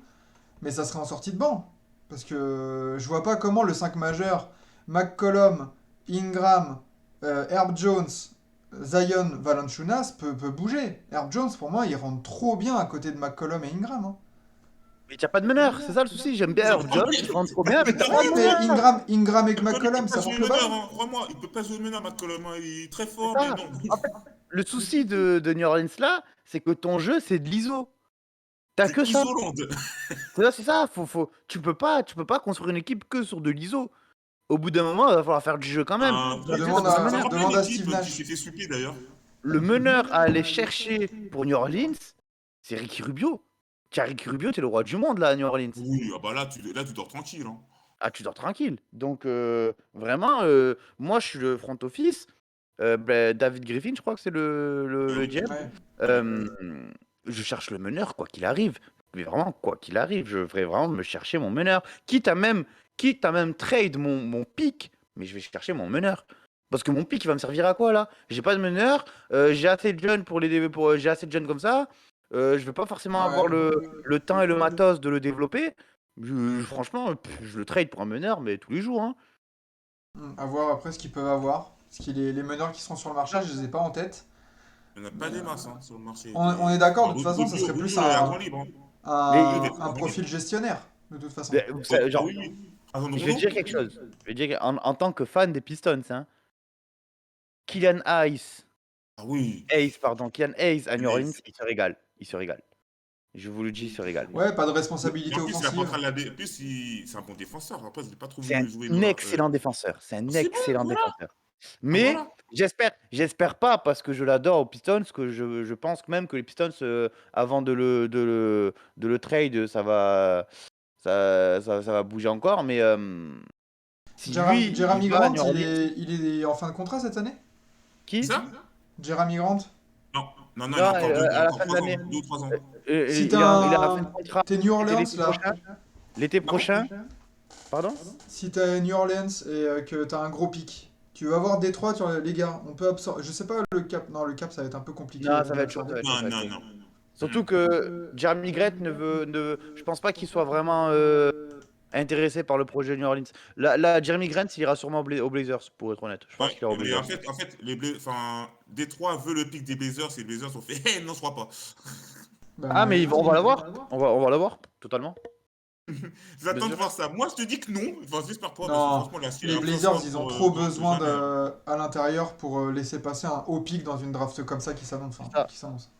mais ça serait en sortie de banc. Parce que je vois pas comment le 5 majeur, McCollum, Ingram, Herb Jones, Zion, Valanciunas peut bouger. Herb Jones, pour moi, il rentre trop bien à côté de McCollum et Ingram, hein. Mais il n'y a pas de meneur, c'est ça le souci. J'aime bien Ça Herb prend Jones, bien. il rentre trop bien, mais t'as pas Oui, de mais meneur. Ingram et McCollum, il peut McCollum, pas ça jouer porte le meneur, ballon. hein. Crois-moi, il peut pas jouer meneur, McCollum. Hein. Il est très C'est fort, mais ça. non. En fait, le souci de New Orleans là, c'est que ton jeu, c'est de l'ISO. T'as C'est que ça. isolant. C'est ça. Tu peux pas construire une équipe que sur de l'ISO. Au bout d'un moment, il va falloir faire du jeu quand même. Dans ce jeu, t'as besoin d'un Ça me meneur. rappelle une Demande à Steve équipe qui s'est Nash. fait sweeper, d'ailleurs. Le meneur à aller chercher pour New Orleans, c'est Ricky Rubio. Ricky Rubio, t'es le roi du monde là à New Orleans. Oui, ah bah là, tu dors tranquille. Hein. Ah, tu dors tranquille. Donc, vraiment, moi, je suis le front office. David Griffin, je crois que c'est le GM. Ouais. Euh, je cherche le meneur, quoi qu'il arrive. Mais vraiment, quoi qu'il arrive, je vais vraiment me chercher mon meneur. Quitte à même trade mon pick, mais je vais chercher mon meneur. Parce que mon pick, il va me servir à quoi là? J'ai pas de meneur, j'ai assez de jeunes j'ai assez de jeunes comme ça. Je vais pas forcément avoir Ouais. le temps et le matos de le développer. Franchement, je le trade pour un meneur, mais tous les jours. Hein. À voir après ce qu'ils peuvent avoir. Parce que les meneurs qui seront sur le marché, je les ai pas en tête. Il n'y en a Mais, pas des masses hein, sur le marché. on est d'accord, de Bah, toute façon, ça serait plus Rubio est agent libre. Hein. Rubio Mais, est un agent libre. profil gestionnaire, de toute façon. Ah genre, oui, agent de je vais Rondo. dire quelque chose. Je vais dire en tant que fan des Pistons, hein, Kylian Hayes, Ah oui. Kylian Hayes à New Orleans, Nice. il se régale. Il se régale. Je vous le dis, il se régale. Ouais, pas de Et responsabilité en plus, il a pas en offensive. train de la En plus, c'est un bon défenseur. Après, je l'ai pas trop C'est vu jouer un Noah. excellent défenseur. C'est un C'est bon, excellent voilà. défenseur. Ah, Mais voilà. j'espère pas parce que je l'adore aux Pistons, que je pense même que les Pistons, avant de le trade, ça va bouger encore. Mais si lui, il Jeremy va à Grant, New Orleans, il est en fin de contrat cette année? Qui qui? ça? Jeremy Grant? Non, non, non, il Non, a encore à la encore fin de 3 ans, l'année. 2 ou 3 ans. Si Il a la fin de contrat. t'es New C'est Orleans l'été là, prochain. L'été Pardon? prochain. Pardon? si t'es New Orleans et que t'as un gros pic, tu vas voir Détroit sur les gars. On peut absorber. Je sais pas le cap. Non, le cap ça va être un peu compliqué Non, ça va être chaud, ça d'absorber. va être chaud, Non, ça va être non, chaud. non. Surtout que Jeremy Grant je pense pas qu'il soit vraiment intéressé par le projet New Orleans. Là, Jeremy Grant, il ira sûrement aux Blazers, pour être honnête. Je pense Ouais, qu'il ira aux mais Blazers. en fait, Détroit veut le pic des Blazers et les Blazers ont fait non, je crois pas. Ah, mais Bah, on va l'avoir. On va l'avoir, totalement. Bien J'attends de sûr. voir ça. Moi, je te dis que non. Enfin, j'espère pas, parce que non, franchement, là, s'il y les a un first Blazers, round ils ont pour trop Grant, besoin jamais. Hein. à l'intérieur pour laisser passer un haut pic dans une draft comme ça qui s'annonce. C'est Hein, ça. qui s'annonce.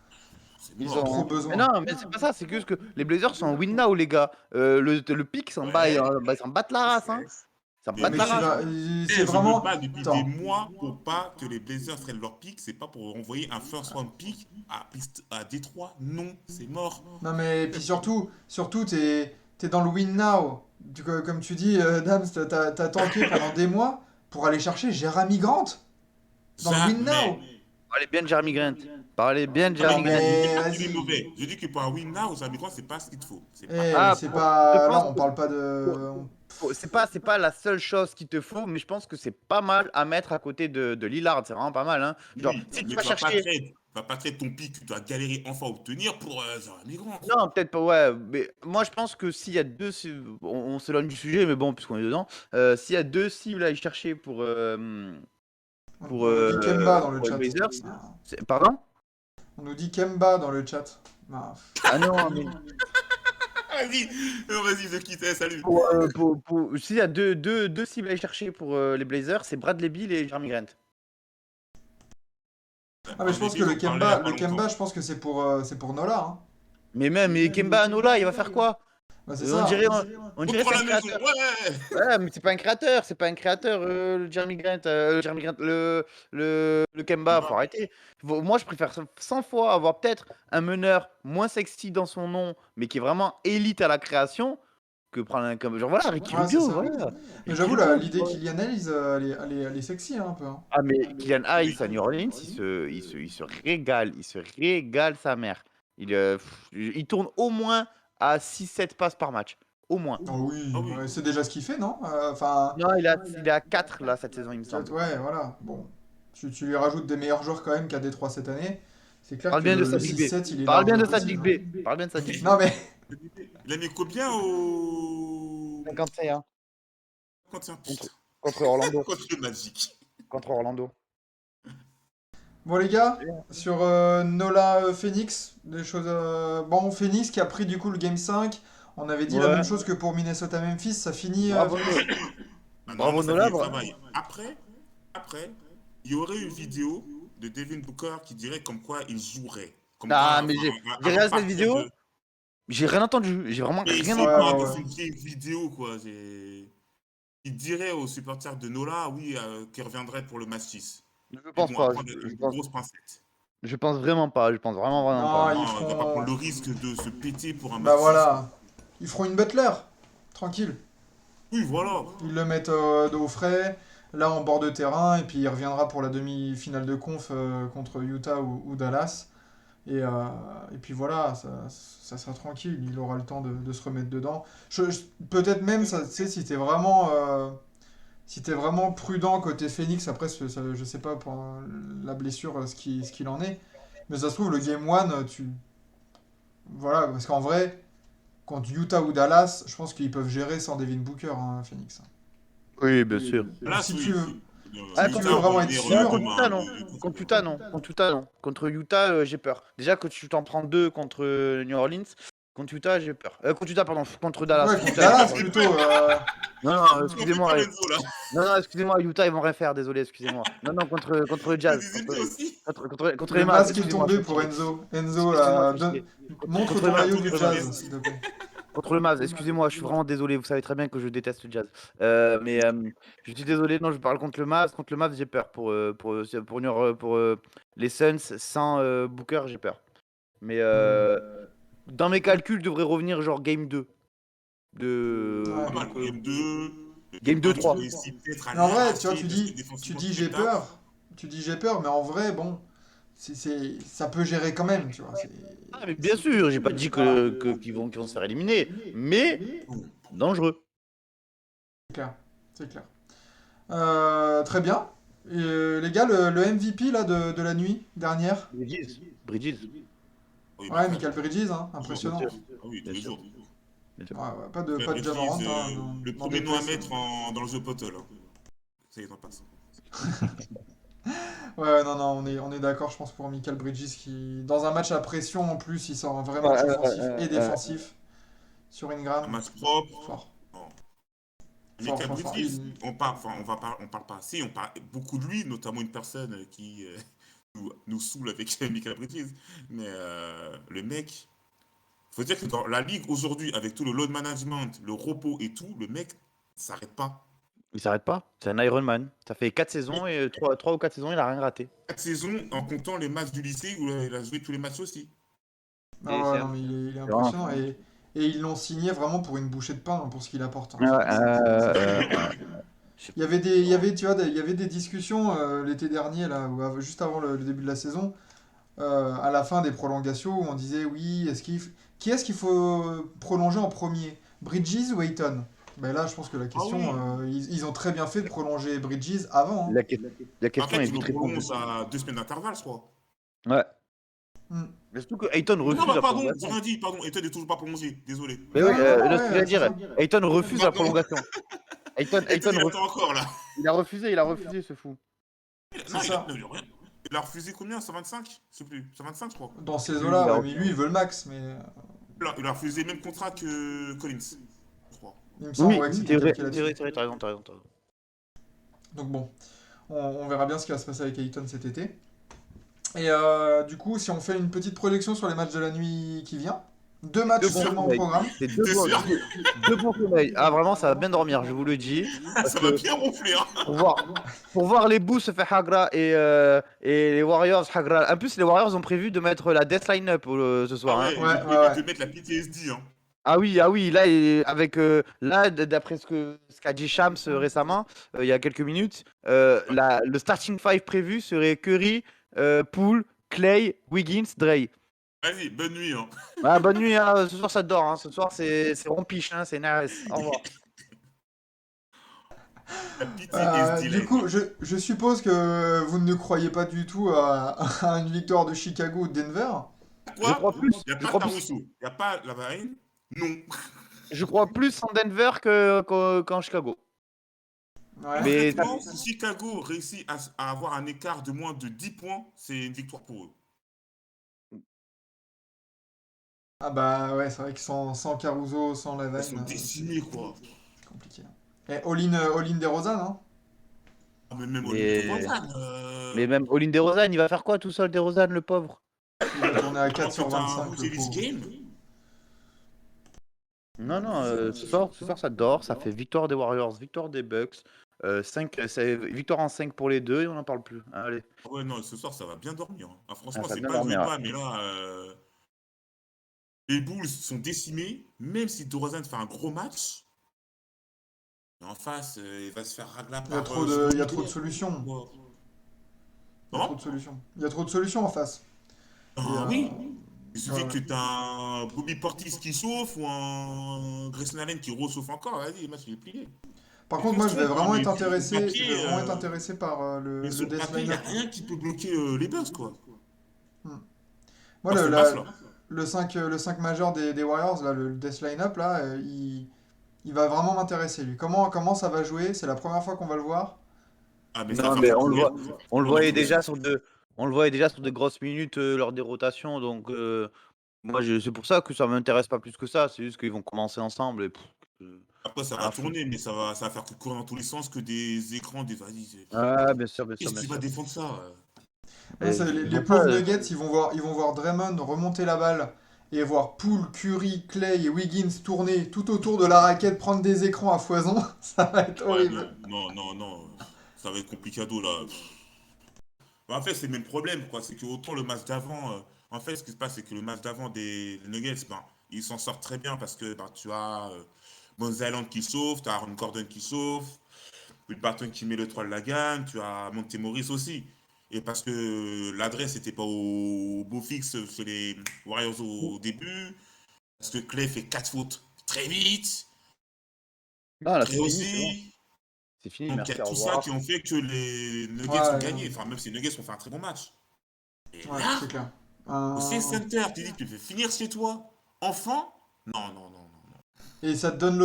C'est Ils ont mort. trop Mais besoin. non, mais c'est pas ça. C'est juste que les Blazers sont en win now, les gars. Le pick, Ouais, ils s'en battent la race. Hein. ouais. Ils s'en Mais battent Mais la tu moi, race. vas. Hein. C'est je me vraiment. bats depuis des Attends. mois pour pas que les Blazers prennent leur pick. C'est pas pour envoyer un first round pick à Détroit. Non, c'est mort. Non, mais puis surtout t'es dans le win now. Comme tu dis, Dams, t'as tanké pendant des mois pour aller chercher Jeremy Grant dans le win now. Jamais. Parlez bien de Jeremy Grant. Parlez bien de Non, Jeremy Grant. Je dis mais pas qu'il est vas-y. mauvais. Je dis que pour un win now, aux Américains, c'est pas ce qu'il te faut. C'est pas. Eh, mais Ah, c'est je pas. Là, pense on que parle pas pour- de. c'est pas la seule chose qu'il te faut, mais je pense que c'est pas mal à mettre à côté de Lillard. C'est vraiment pas mal. Hein. Genre, Oui, si tu mais vas chercher. tu vas pas trade ton pick que tu dois galérer enfin à obtenir pour un migrant. Non, peut-être pas, ouais. Mais moi, je pense que s'il y a on s'éloigne du sujet, mais bon, puisqu'on est dedans. S'il y a deux cibles à aller chercher On nous dit Kemba dans le pour les chat. Blazers. Ah. Pardon? On nous dit Kemba dans le chat. Ah. Ah non, mais Vas-y, vas-y, je quitte. Salut. s'il y a deux cibles à aller chercher pour les Blazers, c'est Bradley Beal et Jeremy Grant. Ah, mais je pense que Ils ont parlé il y a pas Le Kemba, longtemps. je pense que c'est pour Nola. Hein. Mais Kemba Anola, il va faire quoi? Bah, c'est On ça. dirait, on dirait Contre c'est la un maison, créateur. ouais. Ouais, mais c'est pas un créateur, le Jeremy Grant, le Kemba, faut arrêter. Moi, je préfère 100 fois avoir peut-être un meneur moins sexy dans son nom, mais qui est vraiment élite à la création, que prendre un comme genre voilà, Ricky Ouais, c'est Rubio, ça. voilà. Mais Ricky j'avoue, Rubio. l'idée qu'il y analyse, elle est sexy hein, un peu. Hein. Ah, mais Kylian Hayes Oui. à New Orleans, il se régale sa mère. Il tourne au moins à 6-7 passes par match. Au moins. Oh oui, Ah oui. ouais, c'est déjà ce qu'il fait, non? Enfin, Non, il est à 4 là cette saison, il me semble. ouais, voilà. Bon, tu lui rajoutes des meilleurs joueurs quand même qu'à Détroit cette année. C'est clair Parle que bien de le Saddiq B. 6-7, il est Parle bien largement de Saddiq possible. Hein. B. Parle bien de Saddiq B. Non, mais Il a mis combien au. 51 Combien, putain. contre, contre Orlando. Contre le Magic. Contre Orlando. bon, les gars, sur Nola Phoenix, des choses. Bon, Phoenix qui a pris du coup le Game 5. On avait dit la même Ouais. chose que pour Minnesota-Memphis. Ça finit Bravo, Phoenix? Bah, bravo normalement, ça Nola. fait du travail. Après, il y aurait une vidéo de Devin Booker qui dirait comme quoi il jouerait. Comme Ah, quoi, mais enfin, j'ai avant de regardé cette partir vidéo. de. J'ai rien entendu. J'ai vraiment Mais rien c'est Ouais, entendu. pas ouais, que ouais. c'est une vieille vidéo, quoi. Il dirait aux supporters de Nola, oui, qu'il reviendrait pour le match 6. Je Mais pense bon, pas. après, avec une grosse pincette. Je pense vraiment pas, je pense vraiment Non, pas. ils Non, il va pas prendre feront. le risque de se péter pour un Bah match 6. voilà. Ils feront une Butler. Tranquille. Oui, voilà. Ils le mettent au frais, là en bord de terrain, et puis il reviendra pour la demi-finale de conf contre Utah ou Dallas. Et, euh, et puis voilà, ça sera tranquille, il aura le temps de se remettre dedans. Peut-être même, ça, tu sais, si t'es vraiment prudent côté Phoenix, après, je sais pas pour la blessure ce qu'il en est, mais ça se trouve, le Game 1, voilà, parce qu'en vrai, contre Utah ou Dallas, je pense qu'ils peuvent gérer sans Devin Booker, hein, Phoenix. Oui, bien sûr. Donc Là, oui. Ah, si tu contre, veux Utah, on va vraiment être venir non, sûr, contre comme Utah, un. non. Contre Utah, non. Contre Utah, non. Contre Utah, j'ai peur. Déjà que tu t'en prends 2 contre New Orleans. Contre Utah, j'ai peur. Contre Utah, pardon. Contre Dallas. ouais, Contre contre Utah, j'ai Dallas peur. plutôt. Non, non, On fait excusez-moi. pas Renzo là. Non, non, excusez-moi, Utah, ils vont rien faire. Désolé, excusez-moi. Non, non, contre le Le Jazz. deuxième tour aussi. Contre les Le Mavs. masque est Excusez-moi, je tombé suis pour fatigué. Enzo. Enzo, Excusez-moi, là, je suis fatigué. montre Contre les ton Mavs. maillot Tous du les jazz, Mavs. s'il te plaît. Contre le Mavs, excusez-moi, je suis vraiment désolé. Vous savez très bien que je déteste le Jazz. Mais je suis désolé, non, je parle contre le Mavs. Contre le Mavs, j'ai peur. Pour les Suns, sans Booker, j'ai peur. Mais Hmm. dans mes calculs, je devrais revenir genre Game 2. Ouais. Pas mal. Donc, Game 2. Game Game 2, 1, tu 3. réussis peut-être à Mais en vrai, tu vois, l'arracher parce que défensivement, tu fais j'ai le taf. peur. Tu dis j'ai peur, mais en vrai, bon, ça peut gérer quand même, tu vois. Ah, mais bien sûr, j'ai pas dit Voilà, qu'ils vont se faire éliminer. Mais dangereux. c'est clair. C'est clair. Très bien. Et, les gars, le MVP là, de la nuit dernière. Bridges. Bridges. Oui, Ouais, Michael. Michael Bridges, hein, Toujours. Bien impressionnant. sûr. Ah oui, tous Bien les sûr. jours. Bien sûr. Ouais, ouais, Michael pas de Bridges, Jamorant, hein, le n'en premier nom à déplaise. mettre dans le jeu Pottle. Hein. Ça y est, t'en passes. Ouais, non, non, on est d'accord, je pense, pour Michael Bridges qui, dans un match à pression en plus, il sort un vrai Ouais, match offensif et défensif sur Un Ingram. match propre. Fort, Non. fort, Michael fort, fort. Bridges, on parle pas assez, on parle beaucoup de lui, notamment une personne qui nous saoule avec Michael Bridges. Mais le mec, faut dire que dans la ligue aujourd'hui, avec tout le load management, le repos et tout, le mec s'arrête pas. Il s'arrête pas. C'est un Ironman. Ça fait 4 saisons et 3 ou 4 saisons, il a rien raté. 4 saisons en comptant les matchs du lycée où il a joué tous les matchs aussi. Ah ouais, non, mais il est C'est vraiment impressionnant. Et ils l'ont signé vraiment pour une bouchée de pain, hein, pour ce qu'il apporte, hein. Ouais, je sais pas. Tu vois, il y avait des discussions l'été dernier, là, juste avant le début de la saison, à la fin des prolongations, où on disait oui, qui est-ce qu'il faut prolonger en premier? Bridges ou Ayton? Ben là, je pense que la Ah oui. question, ils ont très bien fait de prolonger Bridges avant, La, que- la En question fait, est il le vite répondue. prolonge à 2 semaines d'intervalle, je crois. Ouais. hein. Mais surtout que Ayton Non, refuse la pardon, j'ai prolongation. rien dit, pardon. Ethan n'est toujours pas prolongé, désolé. Mais Non, oui, non, non, là, ce que ouais, j'allais c'est dire, ça. Ayton refuse la Maintenant, prolongation. Ethan, il Ayton attend encore là. il a refusé ce fou. C'est Non, ça. non, il a rien. Il a refusé combien? 125? Je sais plus. 125, je crois. Dans Je sais ces plus, il eaux-là, a ouais, mais refusé. lui, il veut le max, mais Il a refusé le même contrat que Collins, je crois. il me semble Oui, ouais, que c'était c'est vrai, calqué c'est vrai, là-dessus. c'est vrai, t'as raison, t'as raison, t'as raison. Donc bon, on verra bien ce qui va se passer avec Ayton cet été. Et du coup, si on fait une petite projection sur les matchs de la nuit qui vient, deux matchs Deux bons seulement au sommeils. programme. C'est T'es sûr? deux bons sommeils. Ah, vraiment, ça va bien dormir, je vous le dis. Parce Ça va que bien ronfler, hein. pour voir, pour voir les Bulls se faire Hagra et les Warriors Hagra. En plus, les Warriors ont prévu de mettre la death line-up ce Ah soir, hein. ouais, ils Ouais, ont ouais, prévu ouais. de mettre la PTSD, hein. Ah oui, là, avec là, d'après ce qu'a dit Shams récemment, il y a quelques minutes, Ouais. le starting five prévu serait Curry, Poole, Clay, Wiggins, Dre. Vas-y, bonne nuit, hein. Ah, bonne nuit, hein. Ce soir ça dort, hein. Ce soir c'est rompiche, hein. C'est nice. Au revoir. La PTSD Du live. coup, je suppose que vous ne croyez pas du tout à une victoire de Chicago ou de Denver. Je Quoi? crois plus, Il n'y a je pas crois plus, Tarusso. Il n'y a pas la Varine? Non. je crois plus en Denver qu'en Chicago. Ouais. Mais Honnêtement, si Chicago réussit à avoir un écart de moins de 10 points, c'est une victoire pour eux. Ah bah ouais, c'est vrai que sans Caruso, sans Ils Lavine, sont décimés, quoi. c'est compliqué. Et all-in DeRozan, hein? Ah, mais même Olivier mais, Rosan, mais même Olin DeRozan, il va faire quoi tout seul, DeRozan, le pauvre? Il va tourner à à moins 4 que sur tu as un 25, le Rougelis pauvre. game. Non, non, ce soir ça dort, ça fait victoire des Warriors, victoire des Bucks. Victoire en 5 pour les deux et on n'en parle plus. Allez, Ah ouais, non, ce soir, ça va bien dormir, hein. Ah, ah, franchement, ça va c'est bien pas jouer dormir. pas, mais là, les Bulls sont décimés. Même si DeRozan fait un gros match, mais en face, il va se faire ragla par Jimmy Il y a trop de Butler. solutions. Wow. Il y a trop Comment? de solutions. Il y a trop de solutions en face. Et Ah oui, il ouais, suffit ouais. que tu as un Bobby Portis qui chauffe ou un Grayson Allen qui rechauffe encore. Vas-y, le match il est plié. Par Et contre, qu'on se moi, trompe, hein, mais je vais vraiment être intéressé par le sur le death papier, il n'y a line-up. rien qui peut bloquer les Bucks, quoi. Hmm. Moi, Dans ce match-là. le 5 majeur des Warriors, là, le death line-up, là, il va vraiment m'intéresser, lui. Comment ça va jouer? C'est la première fois qu'on va le voir. Ah, mais ça va Non, faire mais que courir. Ça va faire que on le courir dans voyait tous les déjà sens. on le voyait déjà sur de grosses minutes lors des rotations. Donc, moi, c'est pour ça que ça m'intéresse pas plus que ça. C'est juste qu'ils vont commencer ensemble. Et, Après, ça rien va à foutre. tourner, mais ça va faire que courir dans tous les sens que des écrans, des vas-y. Ah, bien sûr, bien sûr, Qu'est-ce que bien tu vas sûr. défendre ça? Ouais, Et les, c'est les pour ça. pauvres Nuggets, ils vont voir Draymond remonter la balle et voir Poole, Curry, Clay et Wiggins tourner tout autour de la raquette, prendre des écrans à foison. Ça va être Ouais, horrible. non, non, non, non. Ça va être complicado, là. Bah, en fait, c'est le même problème, quoi. C'est que autant le match d'avant, en fait, ce qui se passe, c'est que le match d'avant des Nuggets, ben, ils s'en sortent très bien parce que ben, tu as Bones Island qui sauve, tu as Aaron Gordon qui sauve, Will Barton qui met le 3 de la gagne, tu as Monte Morris aussi. Et parce que l'adresse n'était pas au beau fixe chez les Warriors au début, parce que Clay fait 4 fautes très vite, Ah, là, Clay c'est fini, c'est bon. aussi. C'est fini, Donc il y a merci, au tout ça revoir. qui ont fait que les Ouais, Nuggets ont ouais, gagné. Enfin, même si les Nuggets ont fait un très bon match. Et ouais, là, c'est clair. au CS Center, tu dis que tu fais finir chez toi, enfant? Non, non, non, non, non. Et ça te donne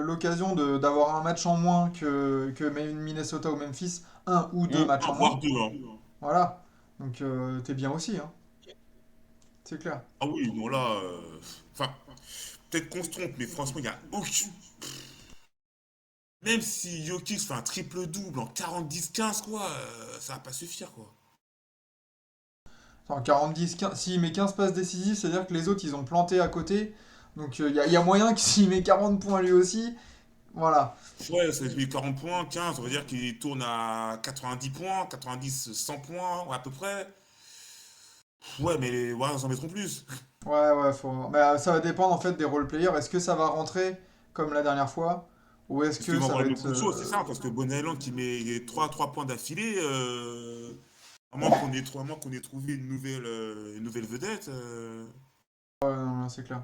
l'occasion d'avoir un match en moins que Minnesota ou Memphis, un ou deux matchs Non, en voire moins. deux, hein. Voilà. Donc t'es bien aussi, hein. C'est clair. Ah oui, non, là. Enfin, peut-être qu'on se trompe, mais franchement, il y a aucune. Même si Jokic fait un triple-double en 40-10-15, quoi, ça va pas suffire, quoi. Enfin, 40-10, 15, s'il met 15 passes décisives, c'est-à-dire que les autres, ils ont planté à côté. Donc il y a moyen que s'il met 40 points lui aussi, voilà. Ouais, ça fait 40 points, 15, on va dire qu'il tourne à 90 points, 90, 100 points, ouais, à peu près. Ouais, mais les Warriors en mettront plus. Ouais, ouais, faut... Mais ça va dépendre en fait des role-players. Est-ce que ça va rentrer comme la dernière fois? Ou est-ce Est-ce que qu'ils vont ça avoir va le même être... coup de chaud, c'est ça, parce que Bon Island qui met 3 points d'affilée, à moins qu'on ait trouvé une nouvelle vedette. Ouais, non, non, c'est clair.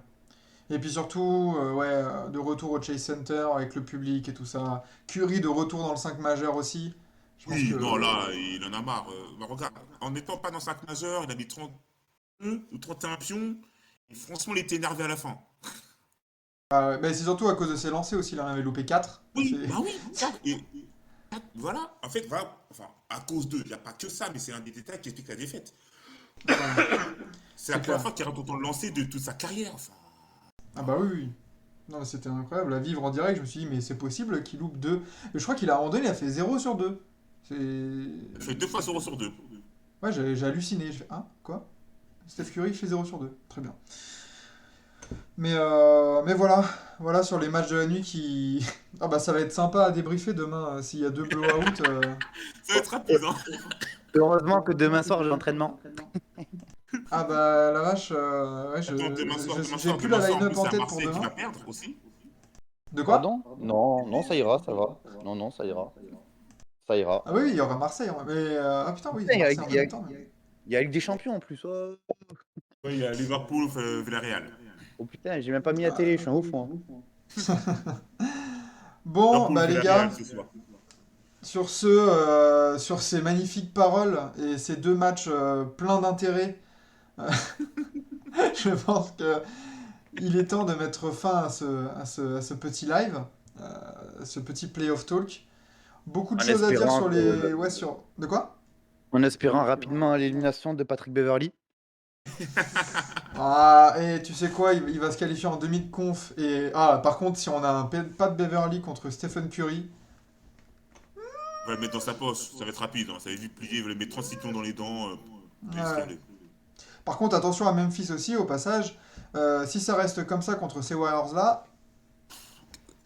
Et puis surtout, ouais, de retour au Chase Center avec le public et tout ça. Curry de retour dans le 5 majeur aussi. Je pense Oui, non, que... là, il en a marre. Bah, regarde, en n'étant pas dans 5 majeurs, il a mis 32 ou 31 pions. Et franchement, il était énervé à la fin. Ah ouais, mais c'est surtout à cause de ses lancers aussi. Il en avait loupé 4. Oui, bah oui, ça. Et voilà, en fait, voilà, enfin, à cause d'eux, il n'y a pas que ça, mais c'est un des détails qui explique la défaite. Ouais, C'est la c'est première clair. fois qu'il rate autant de lancers de toute sa carrière. Enfin, Ah bah oui, oui. Non, mais c'était incroyable. À vivre en direct, je me suis dit, mais c'est possible qu'il loupe 2. Je crois qu'il a abandonné, il a fait 0 sur 2. C'est... il fait 2 fois 0 sur 2. Ouais, j'ai halluciné. Je fais, hein, quoi? Steph Curry fait 0 sur 2. Très bien. Mais voilà, voilà sur les matchs de la nuit qui. Ah bah ça va être sympa à débriefer demain s'il y a 2 blowout. Ça va être rapide, hein. Heureusement que demain soir, j'ai l'entraînement. Ah bah la vache, ouais, Attends, j'ai plus la en line-up plus, en c'est à tête pour Marseille qui va demain. perdre aussi. De quoi? Pardon? Non, non, ça ira, ça va. Non, non, ça ira. Ça ira. Ah oui, oui, il y aura Marseille. Mais ah putain, oui, Putain, Marseille en même temps, même. il y a Ligue des Champions en plus. Oh, Oui, il y a Liverpool, Villarreal. oh putain, j'ai même pas mis la télé, je suis un ouf, moi. Bon, Liverpool, bah les gars, Villarreal ce soir. sur ces magnifiques paroles et ces 2 matchs pleins d'intérêt, euh, je pense que il est temps de mettre fin à ce petit live, ce petit playoff talk. Beaucoup de En choses à dire espérant, sur les... Ouais, sur... De quoi? en espérant rapidement l'élimination de Patrick Beverly. Ah, et tu sais quoi, il va se qualifier en demi de conf. Et... Ah, par contre, si on a un Pat Beverly contre Stephen Curry... On va le mettre dans sa poche, ça va être rapide, hein. Ça va vite plier, il va le mettre 36 plombs dans les dents. Laisse Ouais. aller. Par contre, attention à Memphis aussi, au passage. Si ça reste comme ça contre ces Warriors-là...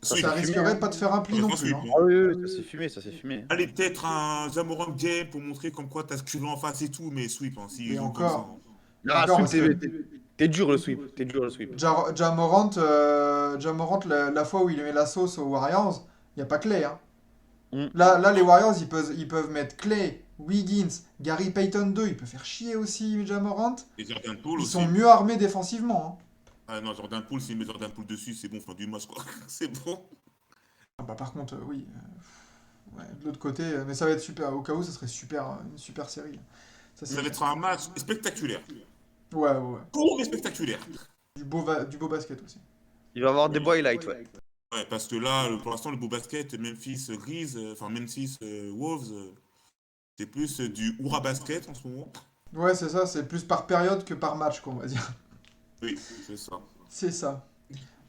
Sweep. Ça s'est fumé, risquerait hein. pas de faire un pli non Heureusement, plus. sweep. Hein. Ah oui, oui, ça s'est fumé, ça s'est fumé. Allez, peut-être un Jamorant game pour montrer comme quoi t'as ce culot en face et tout, mais sweep, hein, Et s'ils ont comme ça. encore, Hein. Ah, encore sweep, parce que t'es dur le sweep, t'es dur le sweep. Jamorant, la fois où il met la sauce aux Warriors, il n'y a pas Clay. Hein. Mm. Là, les Warriors, ils peuvent mettre Clay, Wiggins, Gary Payton 2, ils peuvent faire chier aussi Jamorant. Et Jordan Poole Ils sont aussi. mieux armés défensivement. Hein. Ah non, Jordan Poole, s'il met Jordan Poole dessus, c'est bon, fin du match, quoi. C'est bon. Ah bah, par contre, oui. Ouais, de l'autre côté, mais ça va être super. Au cas où, ça serait super, une super série. Ça, c'est Ça va clair. être un match spectaculaire. Ouais, ouais, ouais. Court, mais spectaculaire. Du beau basket aussi. Il va avoir des Oui. boylights, ouais. Ouais, parce que là, pour l'instant, le beau basket, Memphis Grizz, enfin Memphis Wolves, c'est plus du hurrah basket en ce moment. Ouais, c'est ça, c'est plus par période que par match, qu'on va dire. Oui, c'est ça. C'est ça.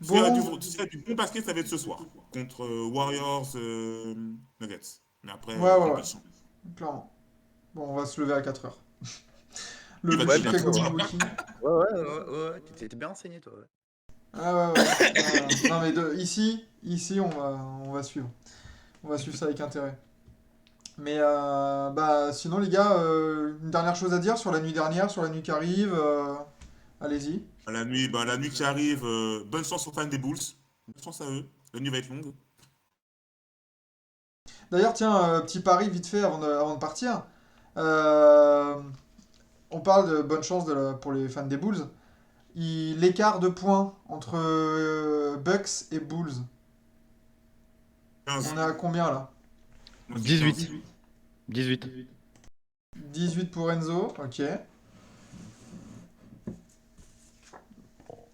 S'il y a Bon, s'il y a du bon basket, ça va être ce soir. Contre Warriors Nuggets. Mais après, ouais, ouais, Ligue ouais, des Champions. clairement. Bon, on va se lever à 4 heures. Il va Le Ouais, te bien Chicago sûr. Milwaukee. Ouais, ouais, ouais, ouais. T'es bien renseigné, toi. Ouais. Ah ouais, ouais. Non, mais ici on va suivre. On va suivre ça avec intérêt. Mais bah, sinon, les gars, une dernière chose à dire sur la nuit dernière, sur la nuit qui arrive. Allez-y. La nuit qui arrive, bonne chance aux fans des Bulls. Bonne chance à eux. La nuit va être longue. D'ailleurs, tiens, petit pari vite fait avant de partir. Euh, on parle de bonne chance pour les fans des Bulls. L'écart de points entre Bucks et Bulls, 15. on est à combien là? Moi, c'est 18. 15. 18. 18 pour Enzo, ok.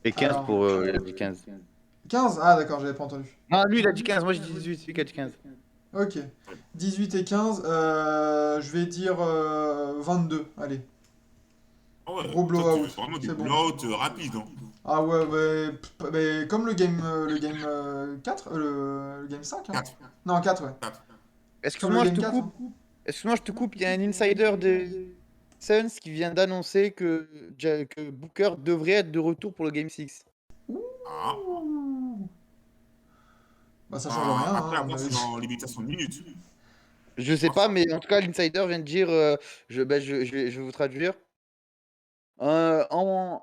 Et 15 Alors, pour. Il a dit 15. 15? Ah d'accord, j'avais pas entendu. Non, lui, il a dit 15, moi j'ai dit 18, lui qui a dit 15. Ok. 18 et 15, je vais dire 22, allez. Ah ouais, Gros toi, tu veux blowout, vraiment des c'est bon. blowouts rapides. Hein. Ah ouais, mais comme le game 4, le game 5, hein. 4. Non, 4, ouais. 4. Comme le Excuse-moi, je game te 4. coupe. Excuse-moi, je te coupe. Il y a un insider des Suns qui vient d'annoncer que Booker devrait être de retour pour le Game 6. Ah. Ouh. Bah ça change rien, Après, hein, à à mon voir, c'est avis. dans limitation de minutes. Je sais pas, mais en tout cas, l'insider vient de dire. Je vais vous traduire. En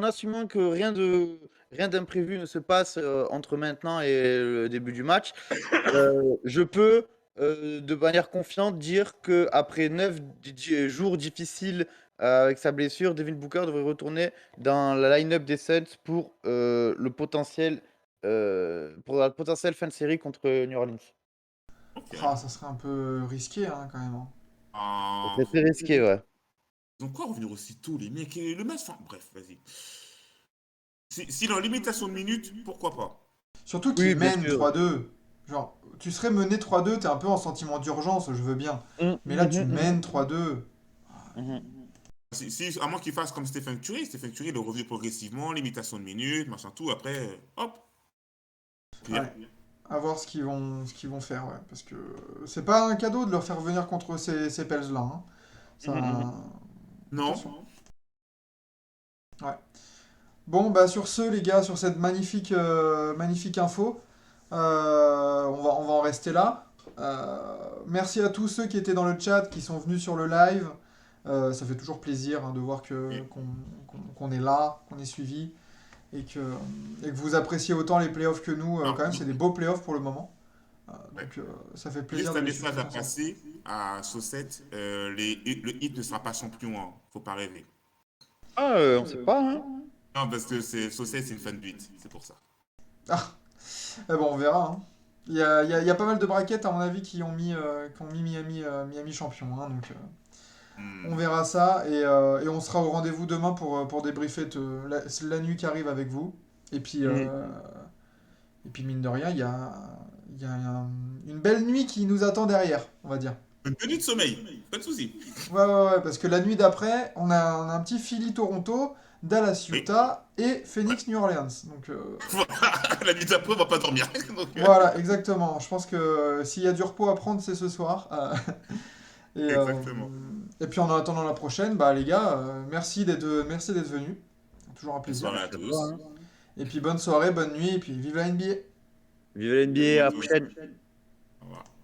assumant que rien d'imprévu ne se passe entre maintenant et le début du match, je peux, de manière confiante, dire qu'après 9 jours difficiles avec sa blessure, Devin Booker devrait retourner dans la line-up des Suns pour la potentielle fin de série contre New Orleans. Ok. Ah, ça serait un peu risqué, hein, quand même. Hein. Ah, C'est très risqué, ouais. ils ont quoi à revenir aussitôt, les mecs? Et le match, enfin, bref, vas-y. S'il est en limitation de minutes, pourquoi pas? Surtout Oui, qu'ils bien mènent sûr. 3-2. Genre, tu serais mené 3-2, t'es un peu en sentiment d'urgence, je veux bien. Mais là, tu mènes 3-2. Mhm. À moins qu'il fasse comme Stephen Curry. Stephen Curry, il est revenu progressivement, limitation de minutes, machin tout. Après, hop. Puis, Ouais. À voir ce qu'ils vont faire, ouais. Parce que c'est pas un cadeau de leur faire venir contre ces Pels-là. Hein. Ça... non. Attention. Ouais. Bon, bah sur ce, les gars, sur cette magnifique info, on va en rester là. Merci à tous ceux qui étaient dans le chat, qui sont venus sur le live. Ça fait toujours plaisir hein, de voir qu'on est là, qu'on est suivi et que vous appréciez autant les playoffs que nous. Alors, Quand même, c'est des beaux playoffs pour le moment. ouais. Donc ça fait plaisir Juste de un les suivre message tous à ensemble. passer à Saucette. Le hit ne sera pas champion. Hein. Faut pas rêver. Ah, on sait pas, hein. Non, parce que Saucette, c'est une fan du hit. C'est pour ça. Ah, eh bon, on verra. Hein. Il y a pas mal de brackets, à mon avis, qui ont mis Miami champion. Hein, donc on verra ça. Et on sera au rendez-vous demain pour débriefer la nuit qui arrive avec vous. Et puis, Mm. mine de rien, il y a une belle nuit qui nous attend derrière, on va dire. Une nuit de sommeil. Pas de souci. Ouais, parce que la nuit d'après, on a un petit Philly Toronto, Dallas Oui. Utah et Ouais. Phoenix New Orleans. Donc La nuit d'après, on va pas dormir. Donc, voilà, exactement. Je pense que s'il y a du repos à prendre, c'est ce soir. Et, euh, exactement. et puis en attendant la prochaine, bah les gars, merci d'être venus. Toujours un Bonne plaisir. soirée à Ça va, tous. hein. Et puis bonne soirée, bonne nuit, et puis vive la NBA. Vive la Bienvenue NBA, à à la tous. prochaine. Au revoir.